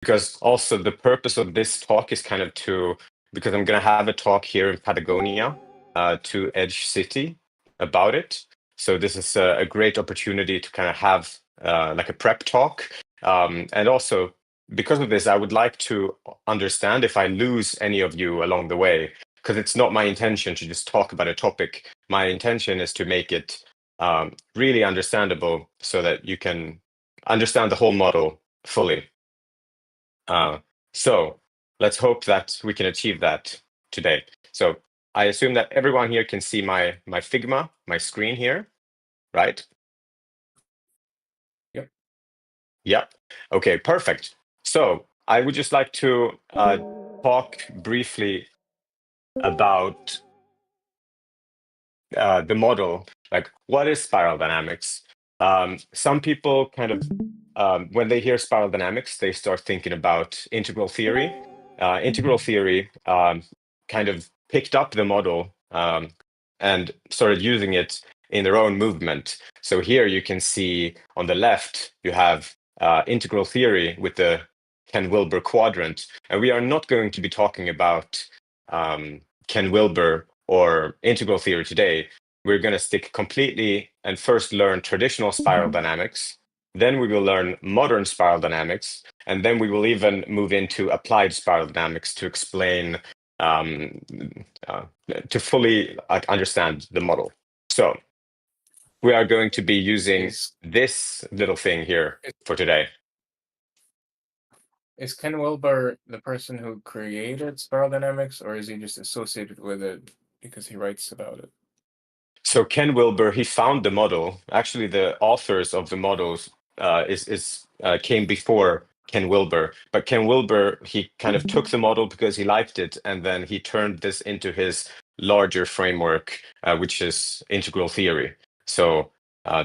because also the purpose of this talk is kind of because I'm going to have a talk here in Patagonia to Edge City about it. So this is a great opportunity to kind of have like a prep talk. And also, because of this, I would like to understand if I lose any of you along the way, because it's not my intention to just talk about a topic. My intention is to make it really understandable so that you can understand the whole model fully. So let's hope that we can achieve that today. So I assume that everyone here can see my Figma, my screen here, right? Yep. Yep. Okay, perfect. So I would just like to talk briefly about the model, like what is spiral dynamics? Some people kind of, when they hear spiral dynamics, they start thinking about integral theory. Integral theory kind of picked up the model and started using it in their own movement. So here you can see on the left, you have integral theory with the Ken Wilber quadrant. And we are not going to be talking about Ken Wilber or integral theory today. We're going to stick completely and first learn traditional spiral dynamics. Then we will learn modern spiral dynamics. And then we will even move into applied spiral dynamics to explain, to fully understand the model. So we are going to be using this little thing here for today. Is Ken Wilber the person who created spiral dynamics, or is he just associated with it because he writes about it? So Ken Wilber, he found the model. Actually, the authors of the models came before Ken Wilber. But Ken Wilber, he kind of took the model because he liked it, and then he turned this into his larger framework, which is integral theory. So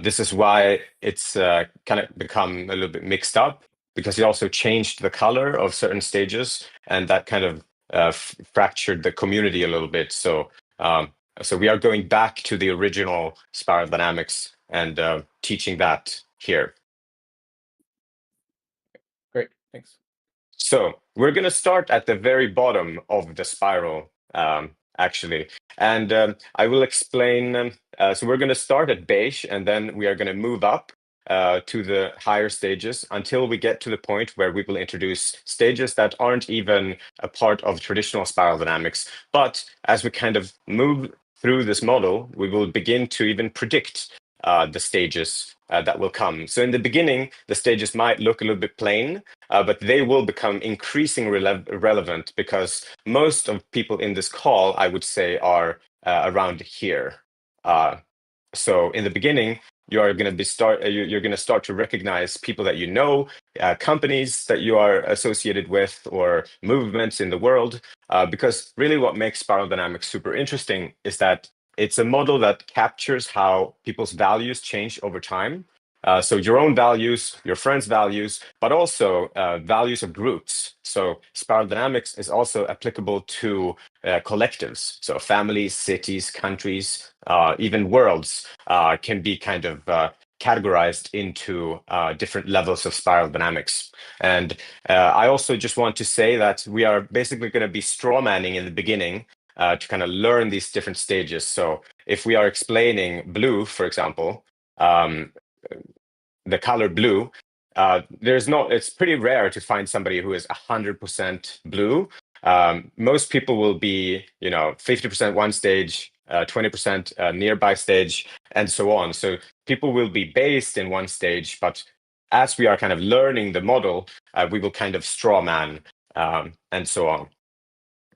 this is why it's kind of become a little bit mixed up, because he also changed the color of certain stages, and that kind of fractured the community a little bit. So we are going back to the original spiral dynamics and teaching that here. Great, thanks. So we're going to start at the very bottom of the spiral, actually. And I will explain. So we're going to start at beige, and then we are going to move up to the higher stages until we get to the point where we will introduce stages that aren't even a part of traditional spiral dynamics. But as we kind of move through this model, we will begin to even predict the stages that will come. So in the beginning, the stages might look a little bit plain, but they will become increasingly relevant because most of people in this call, I would say, are around here. So in the beginning, you are going to you're going to start to recognize people that you know, companies that you are associated with, or movements in the world. Because really, what makes spiral dynamics super interesting is that it's a model that captures how people's values change over time. So your own values, your friends' values, but also values of groups. So spiral dynamics is also applicable to collectives. So families, cities, countries, even worlds can be kind of categorized into different levels of spiral dynamics. And I also just want to say that we are basically going to be straw manning in the beginning to kind of learn these different stages. So if we are explaining blue, for example, the color blue, it's pretty rare to find somebody who is 100% blue. Most people will be, 50% one stage, 20% nearby stage, and so on. So people will be based in one stage, but as we are kind of learning the model, we will kind of straw man and so on.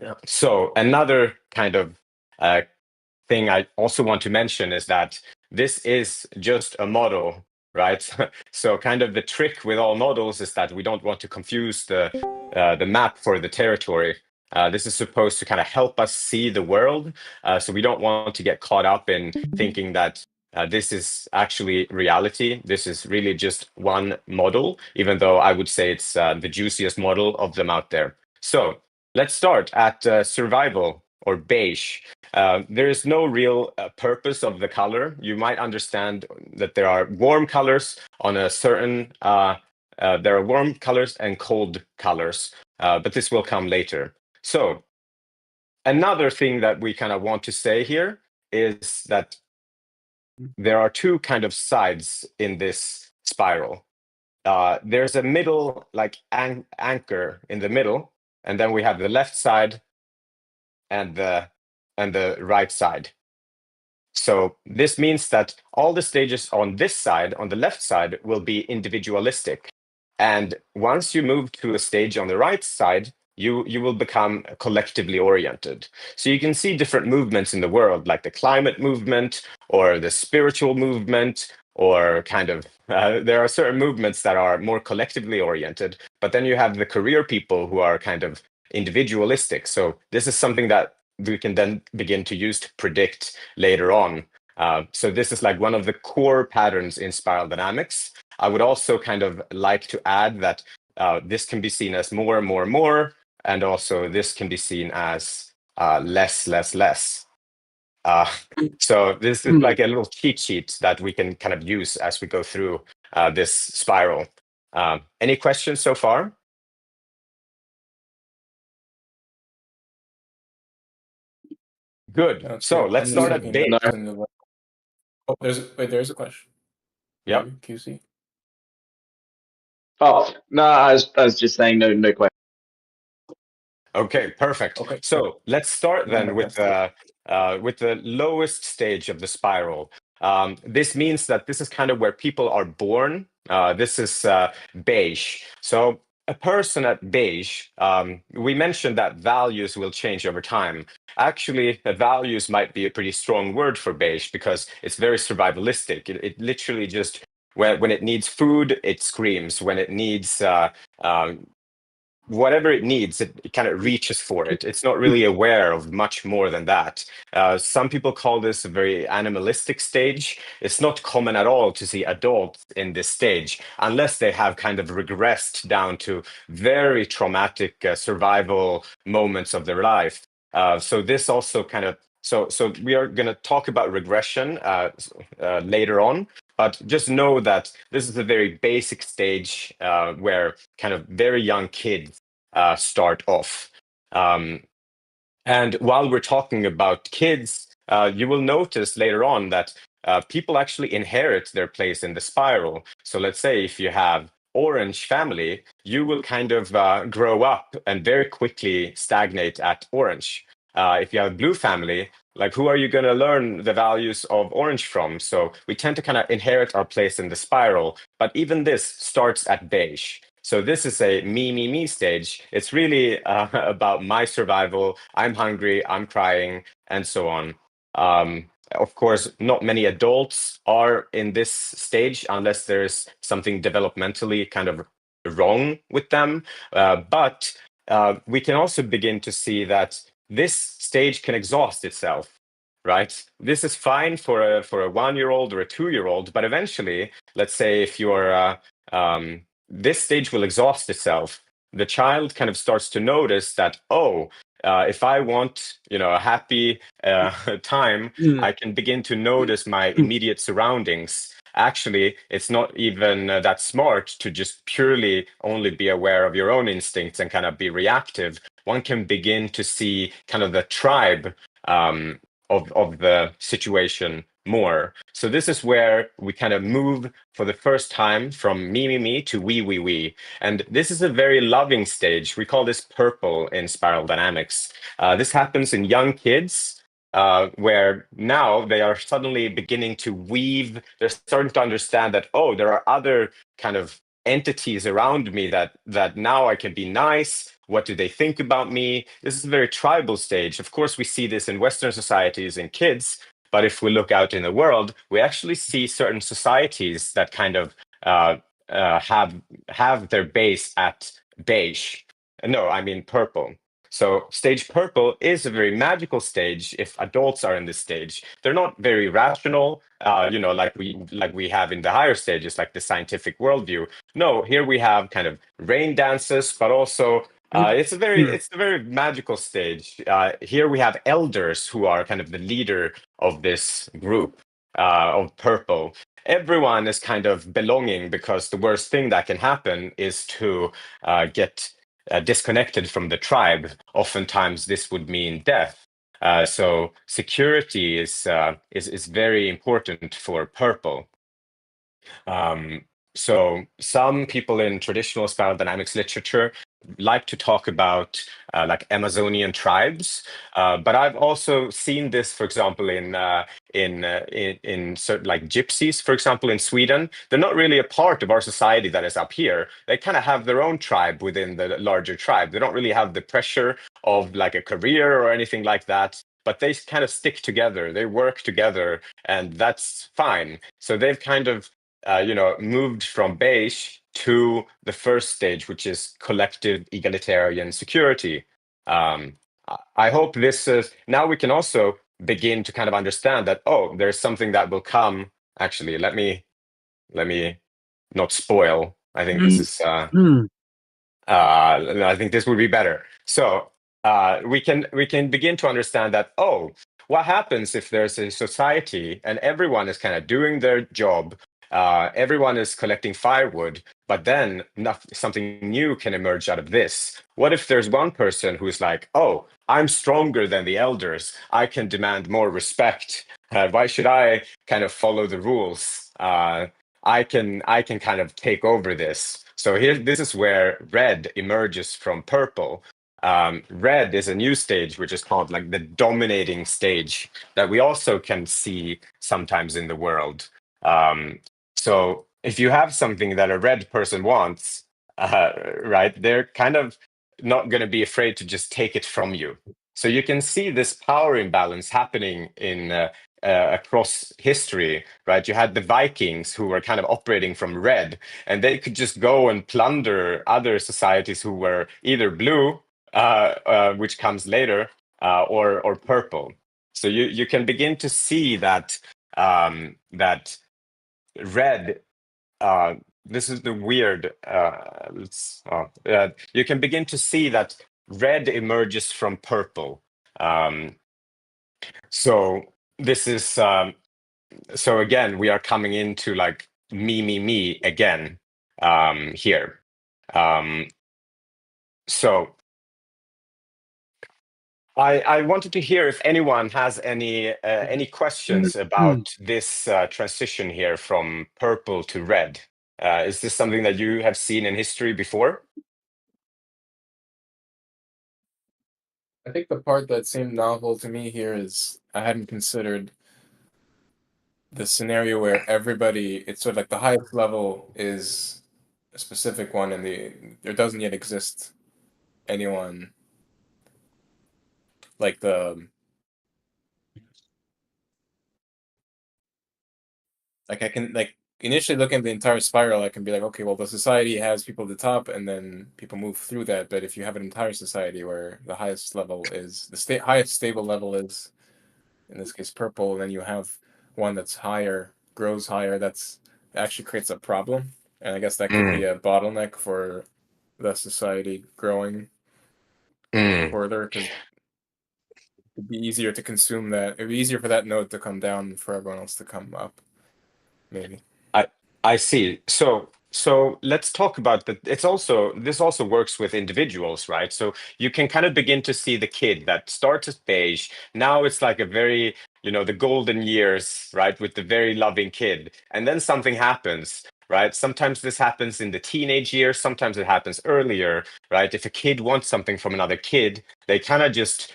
Yeah. So another kind of thing I also want to mention is that this is just a model, right? So kind of the trick with all models is that we don't want to confuse the map for the territory. This is supposed to kind of help us see the world. So we don't want to get caught up in thinking that this is actually reality. This is really just one model, even though I would say it's the juiciest model of them out there. So let's start at survival, or beige. There is no real purpose of the color. You might understand that there are warm colors on a certain there are warm colors and cold colors, but this will come later. So another thing that we kind of want to say here is that there are two kind of sides in this spiral. There's a middle, like anchor in the middle, and then we have the left side and the right side. So this means that all the stages on this side, on the left side, will be individualistic. And once you move to a stage on the right side, you will become collectively oriented. So you can see different movements in the world, like the climate movement or the spiritual movement, or kind of there are certain movements that are more collectively oriented. But then you have the career people who are kind of individualistic. So this is something that we can then begin to use to predict later on. So this is like one of the core patterns in spiral dynamics. I would also kind of like to add that this can be seen as more, more, more, and also this can be seen as less, less, less. So this is like a little cheat sheet that we can kind of use as we go through this spiral. Any questions so far? Good. That's So good. let's I'm just start at taking base. notes in the. Oh, there's a question. Yep. Maybe, QC. Oh no, I was just saying no question. Okay, perfect. Okay. So let's start Do my then with best the lowest stage of the spiral. This means that this is kind of where people are born. This is beige. So a person at beige, we mentioned that values will change over time. Actually, values might be a pretty strong word for beige because it's very survivalistic. It literally just when it needs food, it screams. When it needs whatever it needs, it kind of reaches for it. It's not really aware of much more than that. Some people call this a very animalistic stage. It's not common at all to see adults in this stage unless they have kind of regressed down to very traumatic survival moments of their life. So this also kind of so we are going to talk about regression later on, but just know that this is a very basic stage where kind of very young kids start off. And while we're talking about kids, you will notice later on that people actually inherit their place in the spiral. So let's say if you have orange family, you will kind of grow up and very quickly stagnate at orange. If you have blue family, like who are you going to learn the values of orange from? So we tend to kind of inherit our place in the spiral, but even this starts at beige. So this is a me stage. It's really about my survival. I'm hungry, I'm crying, and so on. Of course, not many adults are in this stage unless there's something developmentally kind of wrong with them. But we can also begin to see that this stage can exhaust itself, right? This is fine for a 1-year-old or a 2-year-old, but eventually, let's say if you're this stage will exhaust itself. The child kind of starts to notice that, oh, if I want, a happy time, I can begin to notice my immediate surroundings. Actually, it's not even that smart to just purely only be aware of your own instincts and kind of be reactive. One can begin to see kind of the tribe of the situation more. So this is where we kind of move for the first time from me to we. And this is a very loving stage. We call this purple in spiral dynamics. This happens in young kids where now they are suddenly beginning to weave. They're starting to understand that, oh, there are other kind of entities around me that now I can be nice. What do they think about me? This is a very tribal stage. Of course, we see this in Western societies in kids, but if we look out in the world, we actually see certain societies that kind of have their base at beige. No, I mean purple. So stage purple is a very magical stage if adults are in this stage. They're not very rational, like we have in the higher stages, like the scientific worldview. No, here we have kind of rain dances, but also it's a very magical stage. Here we have elders who are kind of the leader of this group of purple. everyone is kind of belonging, because the worst thing that can happen is to get disconnected from the tribe. Oftentimes, this would mean death. So security is very important for purple. So some people in traditional spiral dynamics literature like to talk about like Amazonian tribes, but I've also seen this, for example, in certain like gypsies, for example, in Sweden. They're not really a part of our society that is up here. They kind of have their own tribe within the larger tribe. They don't really have the pressure of like a career or anything like that. But they kind of stick together, they work together, and that's fine. So they've kind of moved from beige to the first stage, which is collective egalitarian security. I hope this is now we can also begin to kind of understand that, oh, there's something that will come. Actually, let me not spoil. I think this is I think this would be better. So we can begin to understand that, oh, what happens if there's a society and everyone is kind of doing their job, everyone is collecting firewood, but then something new can emerge out of this. What if there's one person who's like, oh, I'm stronger than the elders, I can demand more respect. Why should I kind of follow the rules? I can kind of take over this. So here, this is where red emerges from purple. Red is a new stage, which is called like the dominating stage, that we also can see sometimes in the world. So if you have something that a red person wants, right, they're kind of not going to be afraid to just take it from you. So you can see this power imbalance happening in across history, right? You had the Vikings who were kind of operating from red, and they could just go and plunder other societies who were either blue, which comes later, or purple. So you can begin to see that that red. This is the weird. You can begin to see that red emerges from purple. Um, so this is so again, we are coming into like me again here. So I wanted to hear if anyone has any questions about this transition here from purple to red. Is this something that you have seen in history before? I think the part that seemed novel to me here is I hadn't considered the scenario where everybody, it's sort of like the highest level is a specific one, and there doesn't yet exist anyone like like I can like initially looking at the entire spiral, I can be like, okay, well, the society has people at the top, and then people move through that. But if you have an entire society where the highest level is highest stable level is, in this case, purple, and then you have one that's higher, grows higher, that's actually creates a problem, and I guess that could be a bottleneck for the society growing further, because it'd be easier to consume that. It'd be easier for that node to come down for everyone else to come up, maybe. I see. So let's talk about that. This also works with individuals, right? So you can kind of begin to see the kid that starts as beige. Now it's like a very, the golden years, right, with the very loving kid. And then something happens, right? Sometimes this happens in the teenage years, sometimes it happens earlier, right? If a kid wants something from another kid, they kind of just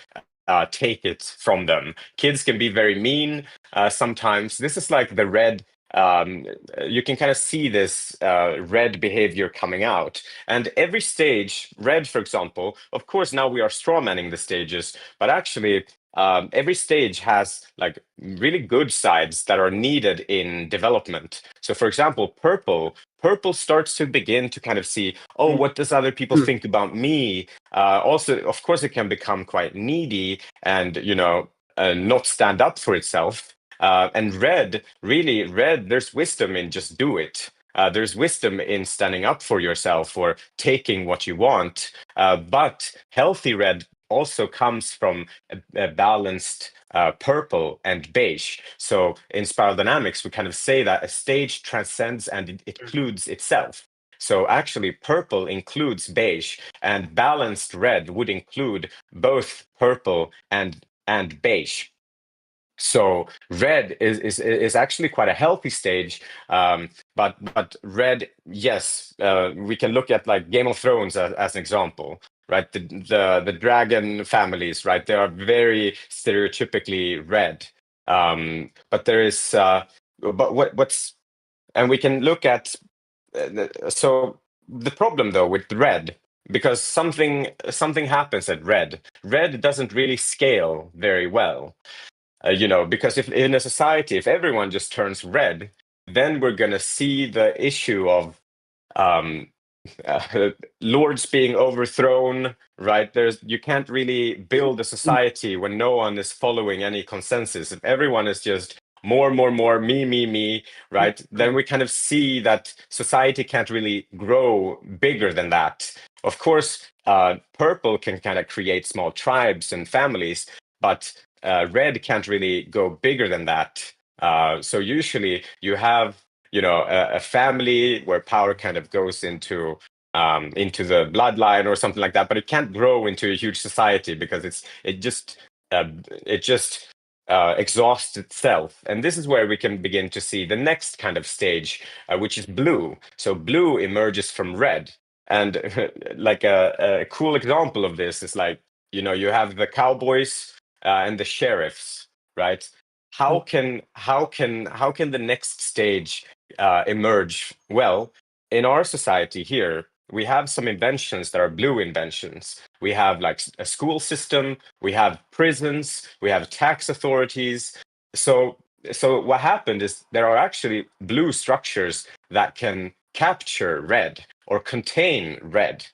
take it from them. Kids can be very mean sometimes. This is like the red. You can kind of see this red behavior coming out. And every stage, red, for example, of course, now we are strawmanning the stages, but actually, every stage has like really good sides that are needed in development. So, for example, purple starts to begin to kind of see, oh, what does other people think about me? Also, of course, it can become quite needy and not stand up for itself. And red, there's wisdom in just do it. There's wisdom in standing up for yourself or taking what you want. But healthy red also comes from a balanced purple and beige. So in spiral dynamics, we kind of say that a stage transcends and it includes itself. So actually, purple includes beige, and balanced red would include both purple and beige. So red is actually quite a healthy stage, but red, yes, we can look at like Game of Thrones as an example, right? The dragon families, right? They are very stereotypically red, but there is but what's and we can look at so the problem though with red, because something happens at red. Red doesn't really scale very well. Because if in a society, if everyone just turns red, then we're going to see the issue of um, uh, lords being overthrown, right? You can't really build a society when no one is following any consensus. If everyone is just more, me, right? Then we kind of see that society can't really grow bigger than that. Of course, purple can kind of create small tribes and families, but red can't really go bigger than that. So usually you have a family where power kind of goes into the bloodline or something like that, but it can't grow into a huge society because it just exhausts itself. And this is where we can begin to see the next kind of stage, which is blue. So blue emerges from red. And like a cool example of this is like, you have the cowboys and the sheriffs, right? How can the next stage emerge? Well, in our society here, we have some inventions that are blue inventions. We have like a school system, we have prisons, we have tax authorities. So what happened is there are actually blue structures that can capture red or contain red.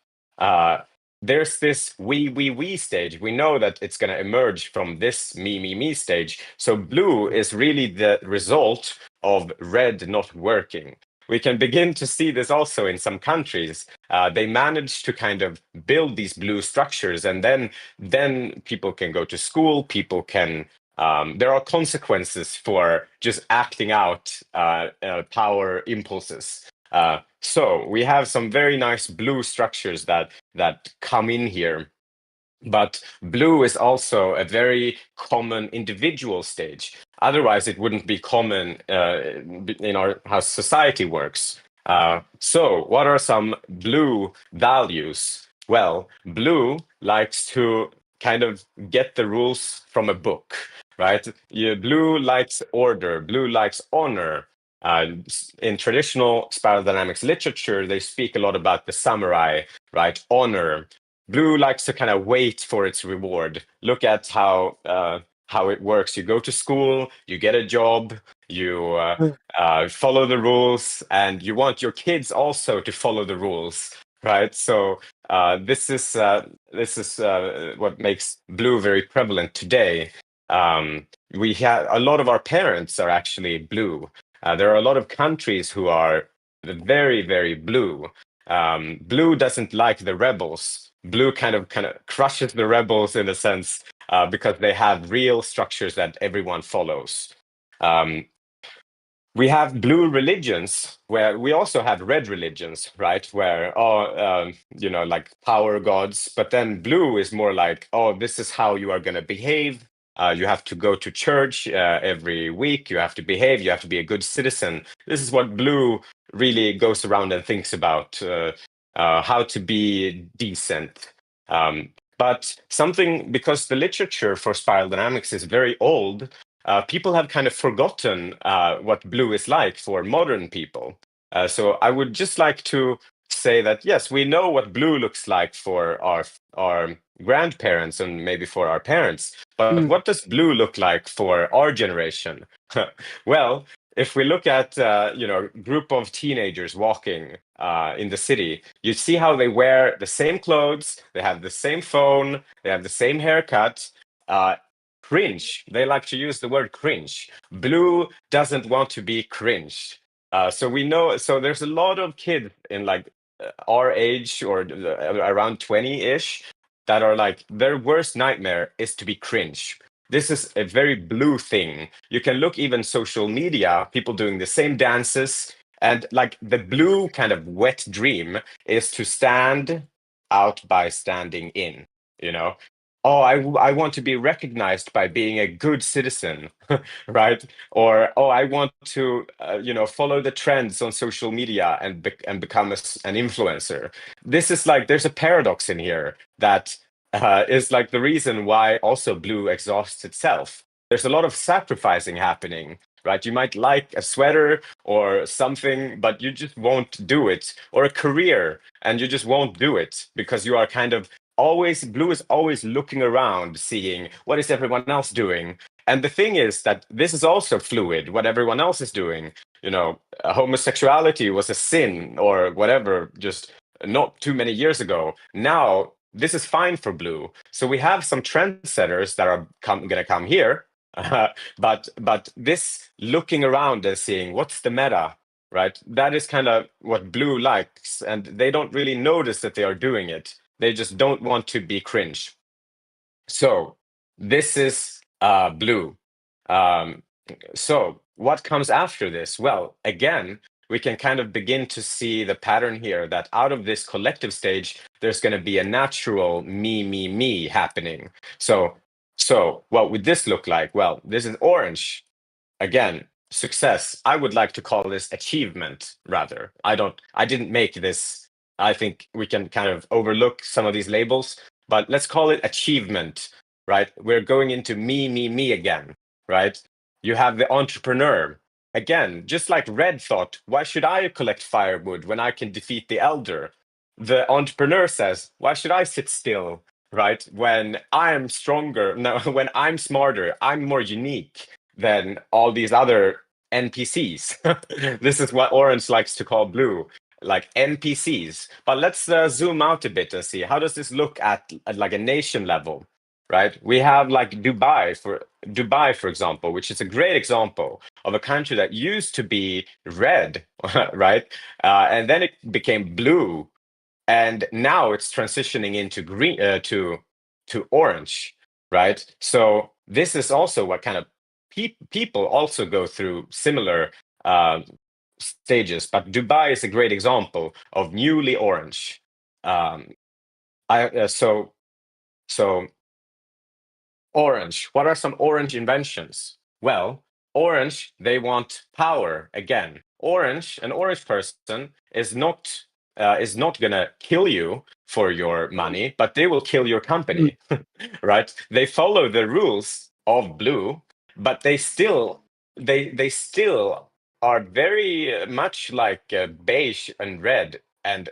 There's this we stage. We know that it's going to emerge from this me stage. So blue is really the result of red not working. We can begin to see this also in some countries. They manage to kind of build these blue structures, and then people can go to school. People can. There are consequences for just acting out power impulses. So we have some very nice blue structures that come in here. But blue is also a very common individual stage. Otherwise, it wouldn't be common in how society works. So, what are some blue values? Well, blue likes to kind of get the rules from a book, right? Blue likes order. Blue likes honor. In traditional spiral dynamics literature, they speak a lot about the samurai, right? Honor. Blue likes to kind of wait for its reward. Look at how it works. You go to school, you get a job, you follow the rules, and you want your kids also to follow the rules, right? So this is what makes blue very prevalent today. We have a lot of our parents are actually blue. There are a lot of countries who are very blue. Blue doesn't like the rebels. Blue kind of crushes the rebels in a sense because they have real structures that everyone follows. We have blue religions where we also have red religions, right? Where like power gods, but then blue is more like, oh, this is how you are going to behave. You have to go to church every week. You have to behave. You have to be a good citizen. This is what blue really goes around and thinks about how to be decent. But because the literature for spiral dynamics is very old, people have kind of forgotten what blue is like for modern people. So I would just like to say that, yes, we know what blue looks like for our grandparents and maybe for our parents, but what does blue look like for our generation? Well, if we look at group of teenagers walking in the city, you see how they wear the same clothes, they have the same phone, they have the same haircut. Cringe. They like to use the word cringe. Blue doesn't want to be cringe. So we know. So there's a lot of kids in like our age or around 20-ish that are like their worst nightmare is to be cringe. This is a very blue thing. You can look even social media, people doing the same dances, and like the blue kind of wet dream is to stand out by standing in, you know? Oh, I want to be recognized by being a good citizen, right? Or, oh, I want to, follow the trends on social media and become an influencer. This is like, there's a paradox in here that is like the reason why also blue exhausts itself. There's a lot of sacrificing happening, right? You might like a sweater or something, but you just won't do it, or a career, and you just won't do it because you are kind of always, blue is always looking around, seeing what is everyone else doing. And the thing is that this is also fluid, what everyone else is doing. Homosexuality was a sin or whatever, just not too many years ago. Now, this is fine for blue. So we have some trendsetters that are going to come here. But this looking around and seeing what's the meta, right? That is kind of what blue likes. And they don't really notice that they are doing it. They just don't want to be cringe. So this is blue. So what comes after this? Well, again, we can kind of begin to see the pattern here that out of this collective stage, there's going to be a natural me happening. So what would this look like? Well, this is orange. Again, success. I would like to call this achievement rather. I didn't make this. I think we can kind of overlook some of these labels, but let's call it achievement, right? We're going into me again, right? You have the entrepreneur. Again, just like Red thought, why should I collect firewood when I can defeat the elder? The entrepreneur says, why should I sit still, right? When I am stronger, no, when I'm smarter, I'm more unique than all these other NPCs. This is what Orange likes to call blue, like NPCs. But let's zoom out a bit and see how does this look at like a nation level, right? We have like Dubai, for example, which is a great example of a country that used to be red, right? And then it became blue, and now it's transitioning into green to orange, right? So this is also what kind of people also go through similar stages, but Dubai is a great example of newly orange. I so orange. What are some orange inventions? Well, orange, they want power again. An orange person is not gonna kill you for your money, but they will kill your company, right? They follow the rules of blue, but they still are very much like beige and red and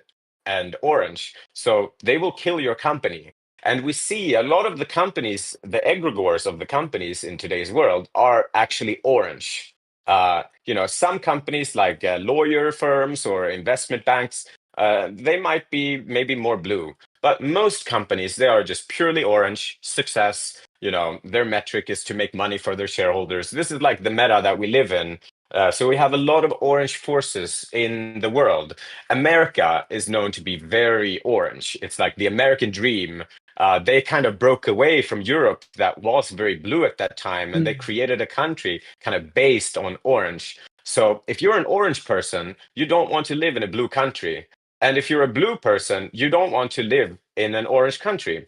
orange. So they will kill your company. And we see a lot of the companies, the egregores of the companies in today's world are actually orange. Some companies like lawyer firms or investment banks, they might be maybe more blue. But most companies, they are just purely orange, success. Their metric is to make money for their shareholders. This is like the meta that we live in. So we have a lot of orange forces in the world. America is known to be very orange. It's like the American dream. They kind of broke away from Europe that was very blue at that time, and they created a country kind of based on orange. So if you're an orange person, you don't want to live in a blue country. And if you're a blue person, you don't want to live in an orange country.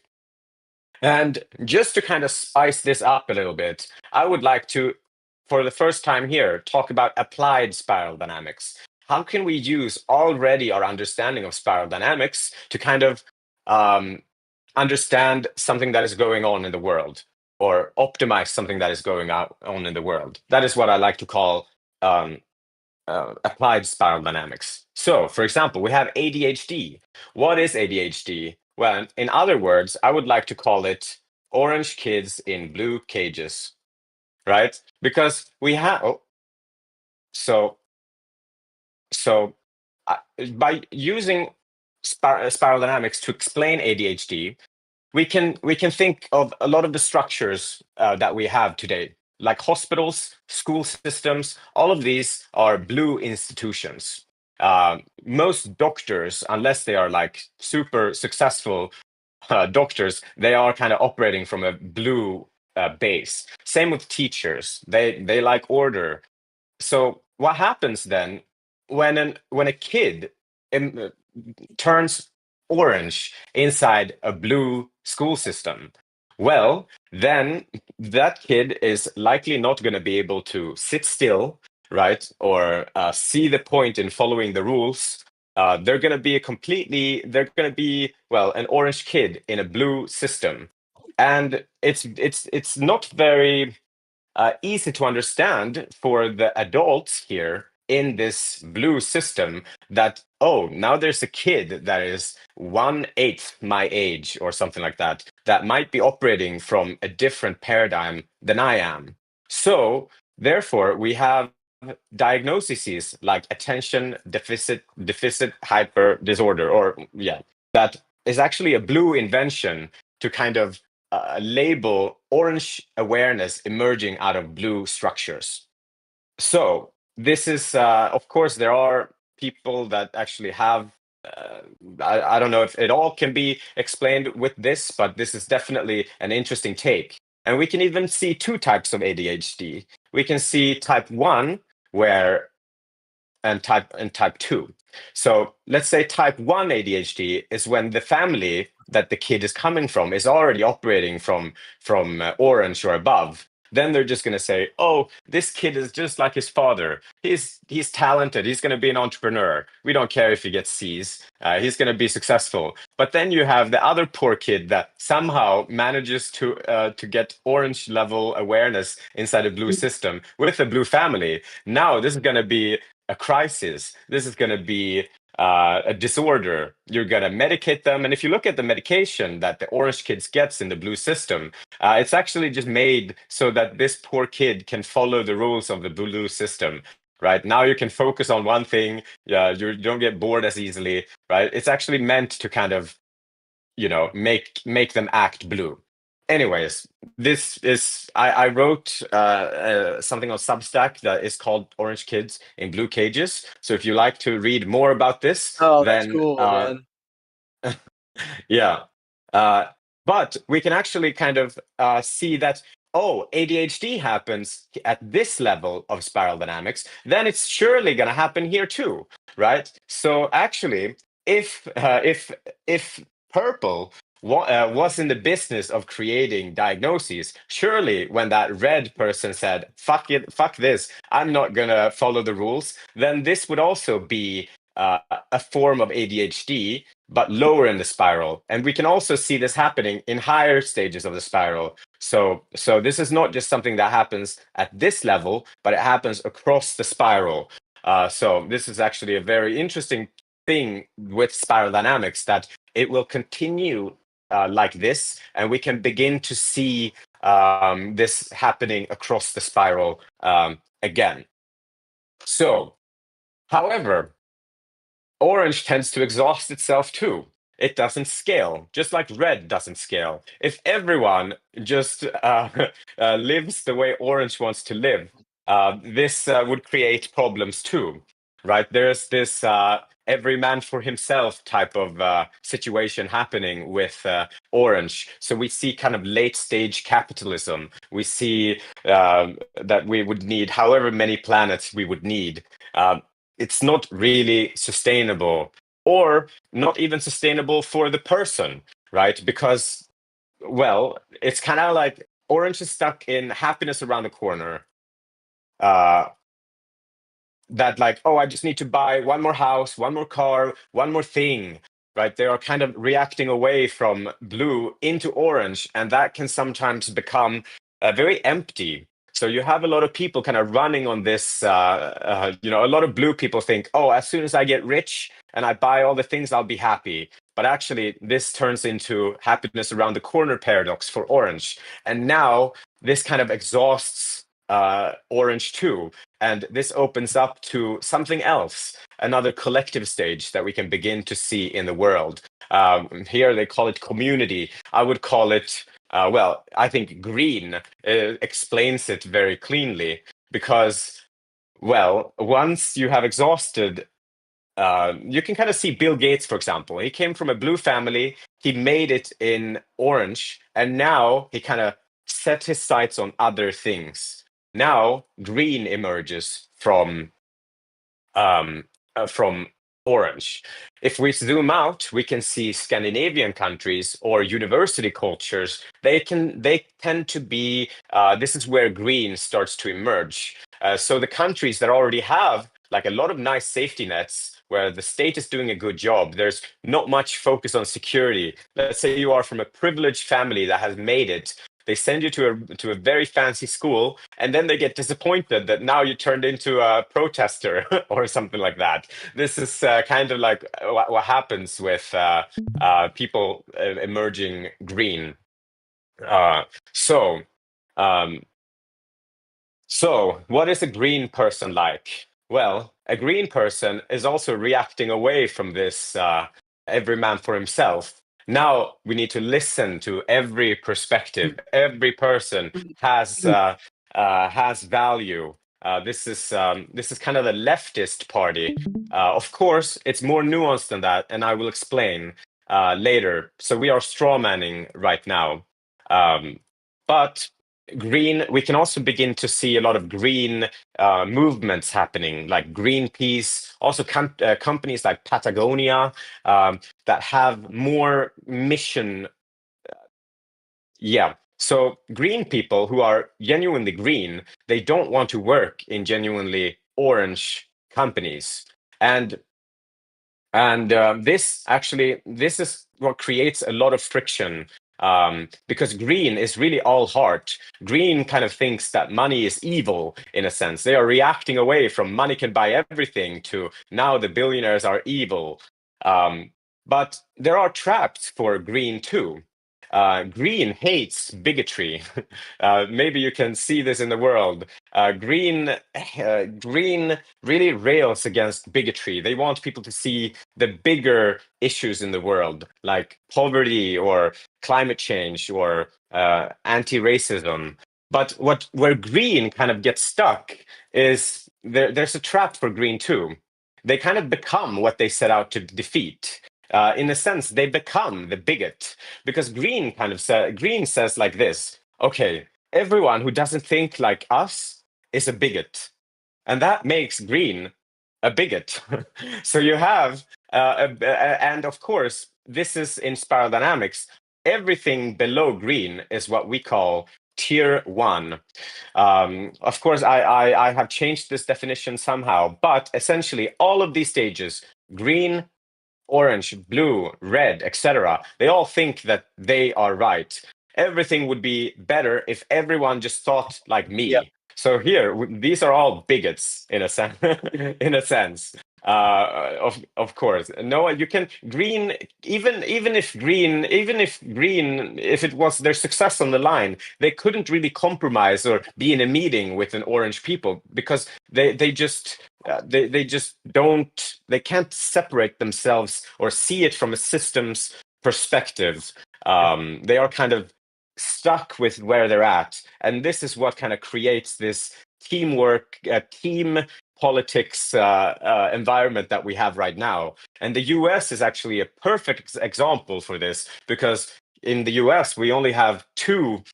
And just to kind of spice this up a little bit, I would like to, for the first time here, talk about applied spiral dynamics. How can we use already our understanding of spiral dynamics to kind of understand something that is going on in the world, or optimize something that is going on in the world? That is what I like to call applied spiral dynamics. So, for example, we have ADHD. What is ADHD? Well, in other words, I would like to call it orange kids in blue cages, right? Because we have, so by using spiral dynamics to explain ADHD, we can think of a lot of the structures that we have today, like hospitals, school systems. All of these are blue institutions. Most doctors, unless they are like super successful, doctors, they are kind of operating from a blue base. Same with teachers. They like order. So what happens then when a kid um, turns orange inside a blue school system? Well, then that kid is likely not going to be able to sit still, right? Or see the point in following the rules. They're going to be, well, an orange kid in a blue system. And it's not very easy to understand for the adults here in this blue system that, oh, now there's a kid that is 1/8 my age or something like that, that might be operating from a different paradigm than I am. So, therefore, we have diagnoses like attention deficit hyper disorder, or yeah, that is actually a blue invention to kind of label orange awareness emerging out of blue structures. So this is, of course, there are people that actually have. Uh, I don't know if it all can be explained with this, but this is definitely an interesting take. And we can even see two types of ADHD. We can see type 1, where and type 2. So let's say type 1 ADHD is when the family that the kid is coming from is already operating from orange or above. Then they're just going to say, "Oh, this kid is just like his father. He's talented. He's going to be an entrepreneur. We don't care if he gets C's. He's going to be successful." But then you have the other poor kid that somehow manages to get orange level awareness inside a blue system with a blue family. Now this is going to be a crisis. This is going to be a disorder. You're going to medicate them. And if you look at the medication that the orange kids gets in the blue system, it's actually just made so that this poor kid can follow the rules of the blue system. Right now, you can focus on one thing. Yeah, you don't get bored as easily. Right? It's actually meant to kind of, make them act blue. Anyways, this is I wrote something on Substack that is called Orange Kids in Blue Cages. So if you like to read more about this, Oh, that's then cool, man. yeah. But we can actually kind of see that, oh, ADHD happens at this level of spiral dynamics, then it's surely going to happen here too, right? So actually, if purple was in the business of creating diagnoses, surely when that red person said, "Fuck it, fuck this, I'm not gonna follow the rules," then this would also be a form of ADHD, but lower in the spiral. And we can also see this happening in higher stages of the spiral. So this is not just something that happens at this level, but it happens across the spiral. So this is actually a very interesting thing with spiral dynamics, that it will continue like this, and we can begin to see this happening across the spiral again. So, however, orange tends to exhaust itself too. It doesn't scale, just like red doesn't scale. If everyone just lives the way orange wants to live, this would create problems too, right? There's this every man for himself type of situation happening with orange. So we see kind of late stage capitalism. We see that we would need however many planets we would need. It's not really sustainable, or not even sustainable for the person, right? Because, well, it's kind of like orange is stuck in happiness around the corner. That like, oh, I just need to buy one more house, one more car, one more thing, right? They are kind of reacting away from blue into orange, and that can sometimes become very empty. So you have a lot of people kind of running on this. A lot of blue people think, oh, as soon as I get rich and I buy all the things, I'll be happy. But actually, this turns into happiness around the corner paradox for orange. And now this kind of exhausts orange too. And this opens up to something else, another collective stage that we can begin to see in the world. Here they call it community. I would call it, I think green explains it very cleanly, because, well, once you have exhausted, you can kind of see Bill Gates, for example. He came from a blue family. he made it in orange, and now he kind of set his sights on other things. Now green emerges from orange. If we zoom out, we can see Scandinavian countries or university cultures. They tend to be. This is where green starts to emerge. So the countries that already have like a lot of nice safety nets where the state is doing a good job. There's not much focus on security. Let's say you are from a privileged family that has made it. They send you to a very fancy school, and then they get disappointed that now you turned into a protester or something like that. This is kind of like what happens with people emerging green. Uh, so, um, so what is a green person like? Well, a green person is also reacting away from this every man for himself. Now we need to listen to every perspective. Every person has value. This is kind of the leftist party. Of course, it's more nuanced than that, and I will explain later. So we are strawmanning right now, but green. We can also begin to see a lot of green movements happening, like Greenpeace. Also, companies like Patagonia that have more mission. Yeah. So green people who are genuinely green, they don't want to work in genuinely orange companies. This is what creates a lot of friction, because green is really all heart. Green kind of thinks that money is evil in a sense. They are reacting away from money can buy everything to now the billionaires are evil. But there are traps for green too. Green hates bigotry. Maybe you can see this in the world. Green really rails against bigotry. They want people to see the bigger issues in the world, like poverty or climate change or anti-racism. But where green kind of gets stuck is there's a trap for green too. They kind of become what they set out to defeat. In a sense, they become the bigot because green says like this: okay, everyone who doesn't think like us is a bigot, and that makes green a bigot. So you have, and of course, this is in spiral dynamics. Everything below green is what we call tier one. Of course, I have changed this definition somehow, but essentially, all of these stages, green, orange, blue, red, etc. They all think that they are right. Everything would be better if everyone just thought like me. Yeah. So here, these are all bigots in a sense. In a sense, of course. No, you can green even if it was their success on the line, they couldn't really compromise or be in a meeting with an orange people because they just they just don't they can't separate themselves or see it from a system's perspective. They are kind of stuck with where they're at, and this is what kind of creates this teamwork, team politics environment that we have right now. And the US is actually a perfect example for this because in the US we only have two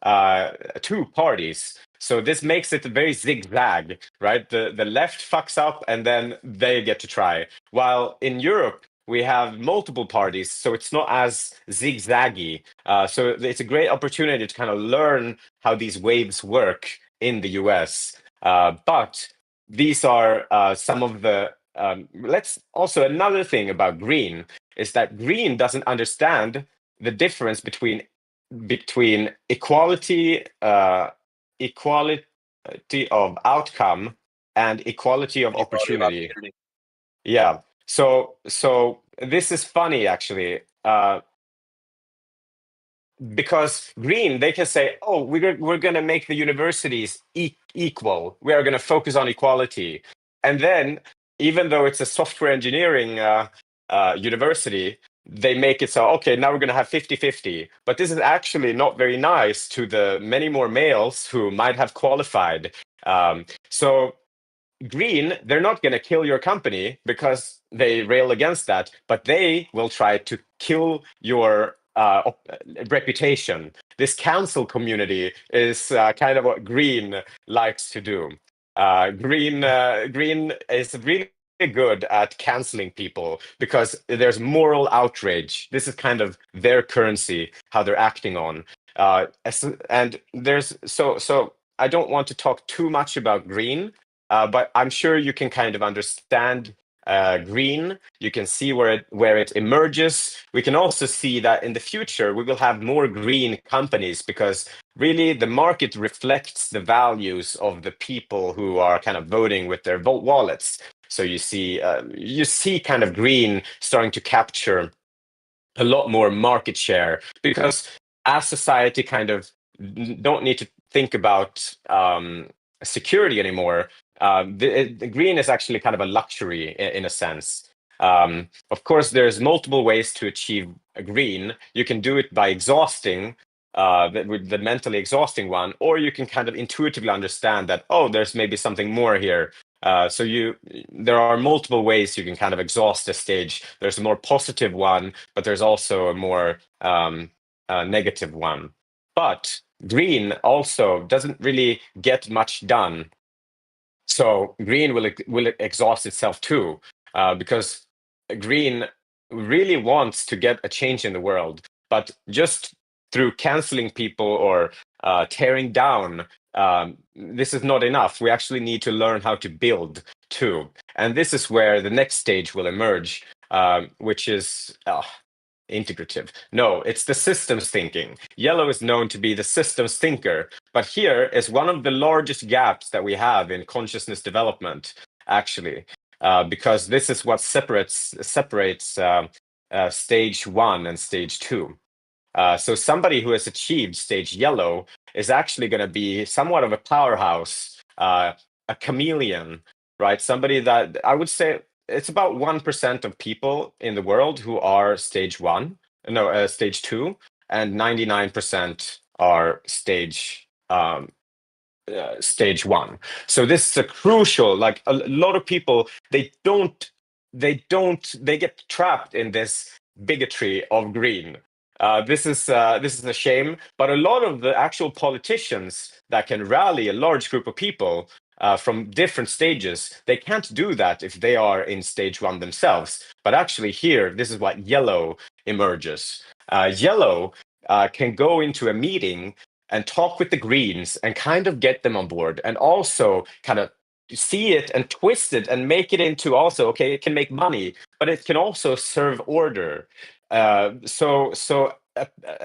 parties. So this makes it very zigzag, right? The left fucks up and then they get to try. While in Europe, we have multiple parties, so it's not as zigzaggy. So it's a great opportunity to kind of learn how these waves work in the US. But these are some of the. Let's also another thing about green is that green doesn't understand the difference between equality of outcome and equality of opportunity. Yeah. So this is funny actually, because green they can say, oh, we're going to make the universities equal. We are going to focus on equality, and then even though it's a software engineering university, they make it so, okay, now we're going to have 50-50. But this is actually not very nice to the many more males who might have qualified. So Green, they're not going to kill your company because they rail against that, but they will try to kill your reputation. This cancel community is kind of what Green likes to do. Green is really good at canceling people because there's moral outrage. This is kind of their currency, how they're acting on. And there's so I don't want to talk too much about Green, but I'm sure you can kind of understand Green. You can see where it emerges. We can also see that in the future we will have more green companies because really the market reflects the values of the people who are kind of voting with their wallets. So you see kind of Green starting to capture a lot more market share because as society kind of don't need to think about security anymore. The green is actually kind of a luxury in a sense. Of course, there's multiple ways to achieve a green. You can do it by exhausting, with the mentally exhausting one, or you can kind of intuitively understand that, oh, there's maybe something more here. There are multiple ways you can kind of exhaust a stage. There's a more positive one, but there's also a more negative one. But green also doesn't really get much done. So green will exhaust itself too, because green really wants to get a change in the world, but just through canceling people or tearing down, this is not enough. We actually need to learn how to build too, and this is where the next stage will emerge, which is integrative. No, it's the systems thinking. Yellow is known to be the systems thinker, but here is one of the largest gaps that we have in consciousness development, actually, because this is what separates stage 1 and stage 2. So somebody who has achieved stage yellow is actually going to be somewhat of a powerhouse, a chameleon, right? Somebody that I would say it's about 1% of people in the world who are stage 2, and 99% are stage 1. So this is a crucial, like a lot of people, they get trapped in this bigotry of green. This is a shame, but a lot of the actual politicians that can rally a large group of people from different stages, they can't do that if they are in stage 1 themselves. But actually here, this is what yellow emerges. Yellow can go into a meeting and talk with the greens and kind of get them on board, and also kind of see it and twist it and make it into also, okay, it can make money, but it can also serve order. An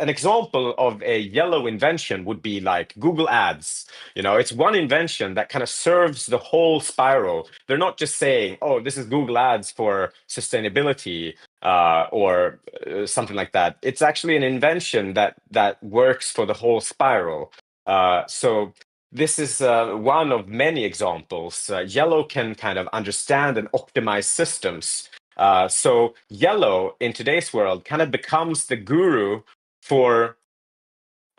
example of a yellow invention would be like Google Ads. It's one invention that kind of serves the whole spiral. They're not just saying, oh, this is Google Ads for sustainability, or something like that. It's actually an invention that works for the whole spiral. So this is one of many examples. Yellow can kind of understand and optimize systems. So yellow in today's world kind of becomes the guru for,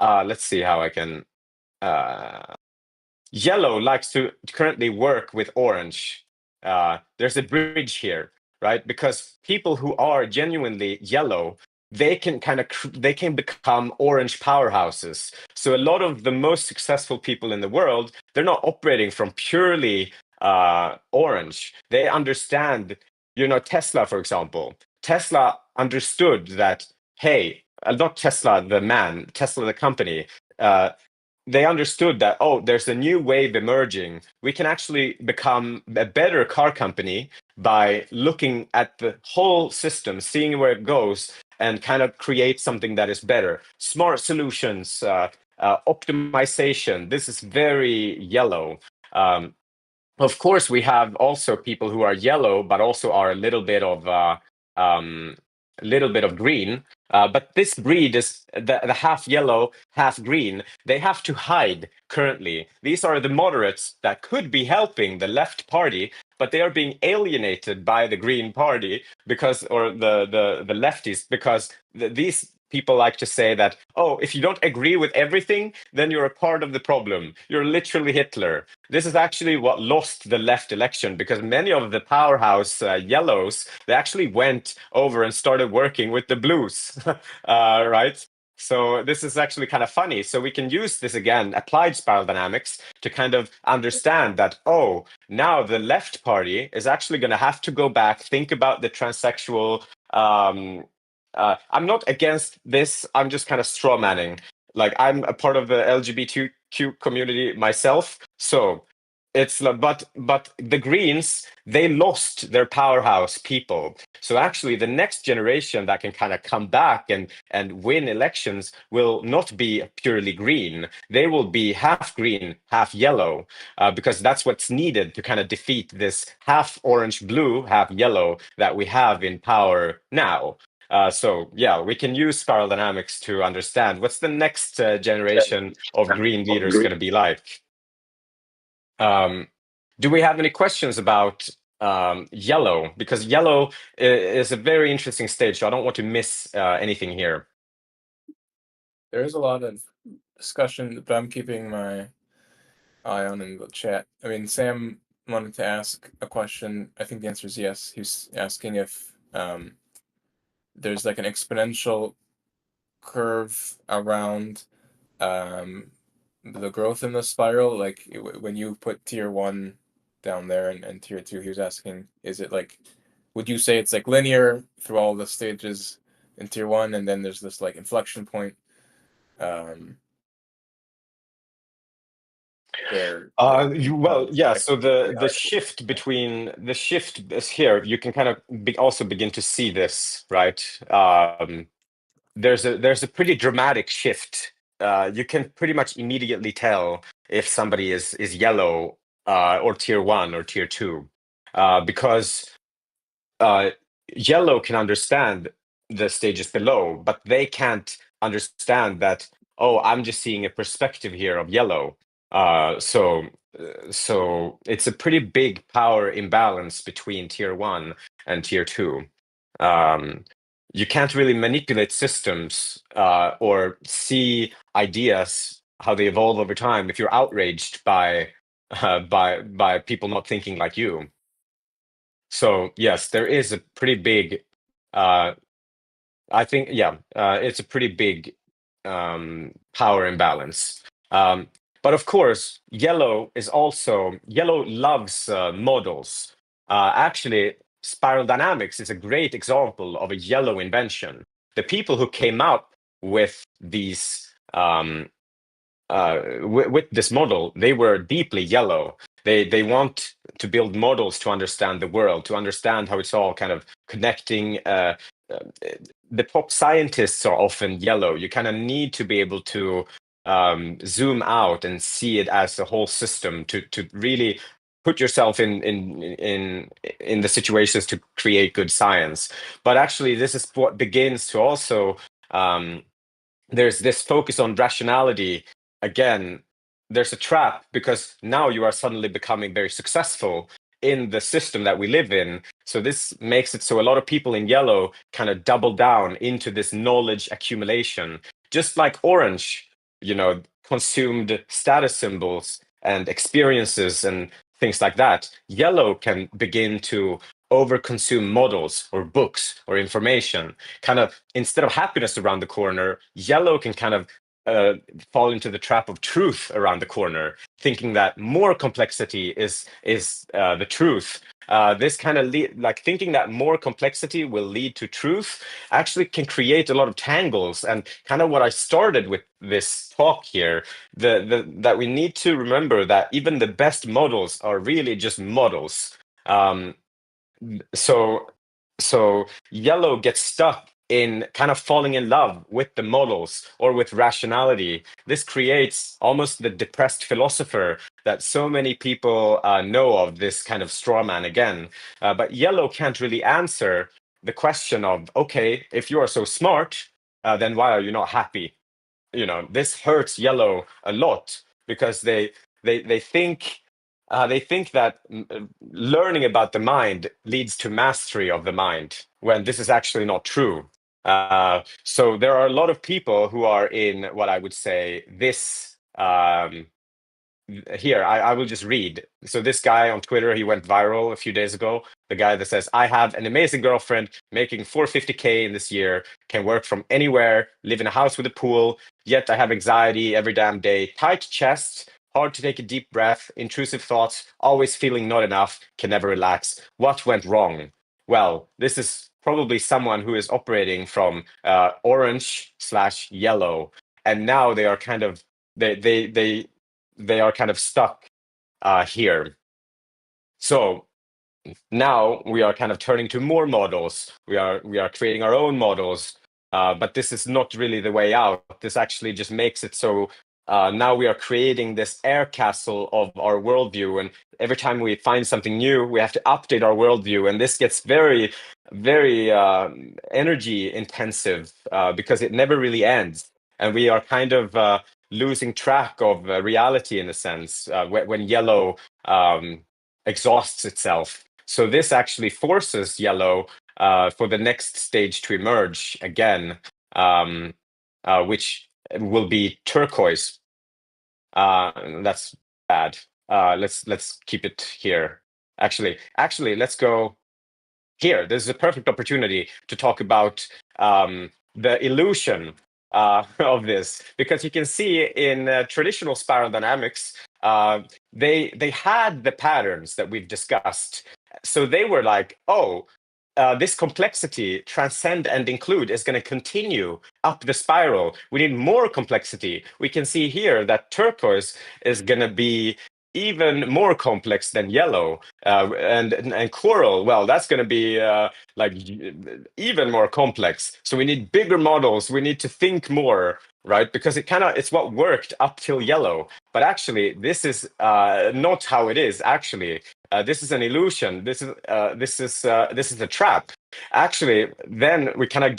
let's see how I can, yellow likes to currently work with orange. There's a bridge here, right? Because people who are genuinely yellow, they can become orange powerhouses. So a lot of the most successful people in the world, they're not operating from purely orange. They understand, Tesla, for example. Tesla understood that, hey, not Tesla the man, Tesla the company. They understood that, oh, there's a new wave emerging. We can actually become a better car company by looking at the whole system, seeing where it goes, and kind of create something that is better. Smart solutions, optimization. This is very yellow. Of course, we have also people who are yellow, but also are a little bit of green. But this breed is the half yellow, half green. They have to hide currently. These are the moderates that could be helping the left party, but they are being alienated by the Green Party or the lefties, because these people like to say that, oh, if you don't agree with everything, then you're a part of the problem. You're literally Hitler. This is actually what lost the left election, because many of the powerhouse yellows, they actually went over and started working with the blues, right? So this is actually kind of funny. So we can use this again, applied spiral dynamics, to kind of understand that, oh, now the left party is actually going to have to go back, think about the transsexual. I'm not against this. I'm just kind of straw manning. Like, I'm a part of the LGBTQ community myself, so it's but the Greens, they lost their powerhouse people. So actually, the next generation that can kind of come back and win elections will not be purely green. They will be half green, half yellow, because that's what's needed to kind of defeat this half orange blue, half yellow that we have in power now. So yeah, we can use spiral dynamics to understand what's the next generation of green leaders going to be like. Do we have any questions about yellow? Because yellow is a very interesting stage, so I don't want to miss anything here. There is a lot of discussion, but I'm keeping my eye on in the chat. I mean, Sam wanted to ask a question. I think the answer is yes. He's asking if there's like an exponential curve around the growth in the spiral. Like when you put tier 1 down there and tier 2, he was asking, is it like, would you say it's like linear through all the stages in tier 1, and then there's this like inflection point where yeah, so the shift between the shift is here, you can kind of also begin to see this, right? There's a pretty dramatic shift. You can pretty much immediately tell if somebody is yellow or tier 1 or tier 2, because yellow can understand the stages below, but they can't understand that, oh, I'm just seeing a perspective here of yellow. So it's a pretty big power imbalance between tier 1 and tier 2. You can't really manipulate systems or see ideas, how they evolve over time, if you're outraged by people not thinking like you. So yes, there is a pretty big. I think it's a pretty big power imbalance. But of course, yellow loves models. Actually, spiral dynamics is a great example of a yellow invention. The people who came up with these with this model, they were deeply yellow. They want to build models to understand the world, to understand how it's all kind of connecting. The top scientists are often yellow. You kind of need to be able to zoom out and see it as a whole system to really put yourself in the situations to create good science. But actually, this is what begins to also there's this focus on rationality. Again, there's a trap, because now you are suddenly becoming very successful in the system that we live in. So this makes it so a lot of people in yellow kind of double down into this knowledge accumulation. Just like orange, consumed status symbols and experiences and things like that. Yellow can begin to overconsume models or books or information. Kind of, instead of happiness around the corner, yellow can kind of fall into the trap of truth around the corner, thinking that more complexity is the truth. This kind of like thinking that more complexity will lead to truth actually can create a lot of tangles. And kind of what I started with this talk here, that we need to remember that even the best models are really just models. So yellow gets stuck in kind of falling in love with the models or with rationality. This creates almost the depressed philosopher that so many people know of, this kind of straw man again. But yellow can't really answer the question of, okay, if you are so smart, then why are you not happy? This hurts yellow a lot, because they think that learning about the mind leads to mastery of the mind, when this is actually not true. So there are a lot of people who are in what I would say this here. I will just read. So this guy on Twitter, he went viral a few days ago. The guy that says, "I have an amazing girlfriend making 450K in this year, can work from anywhere, live in a house with a pool, yet I have anxiety every damn day, tight chest, hard to take a deep breath, intrusive thoughts, always feeling not enough, can never relax. What went wrong?" Well, this is probably someone who is operating from orange/yellow, and now they are kind of they are kind of stuck here. So now we are kind of turning to more models. We are creating our own models, but this is not really the way out. This actually just makes it so now we are creating this air castle of our worldview, and every time we find something new, we have to update our worldview, and this gets very, very energy intensive because it never really ends, and we are kind of losing track of reality in a sense when yellow exhausts itself. So this actually forces yellow for the next stage to emerge again, which will be turquoise. That's bad. Let's keep it here. Actually, let's go here. This is a perfect opportunity to talk about the illusion of this, because you can see in traditional spiral dynamics, they had the patterns that we've discussed. So they were like, oh, this complexity, transcend and include, is going to continue up the spiral. We need more complexity. We can see here that turquoise is going to be even more complex than yellow, and coral. Well, that's going to be like even more complex. So we need bigger models. We need to think more, right? Because it's what worked up till yellow. But actually, this is not how it is. Actually, this is an illusion. This is a trap. Actually, then we kind of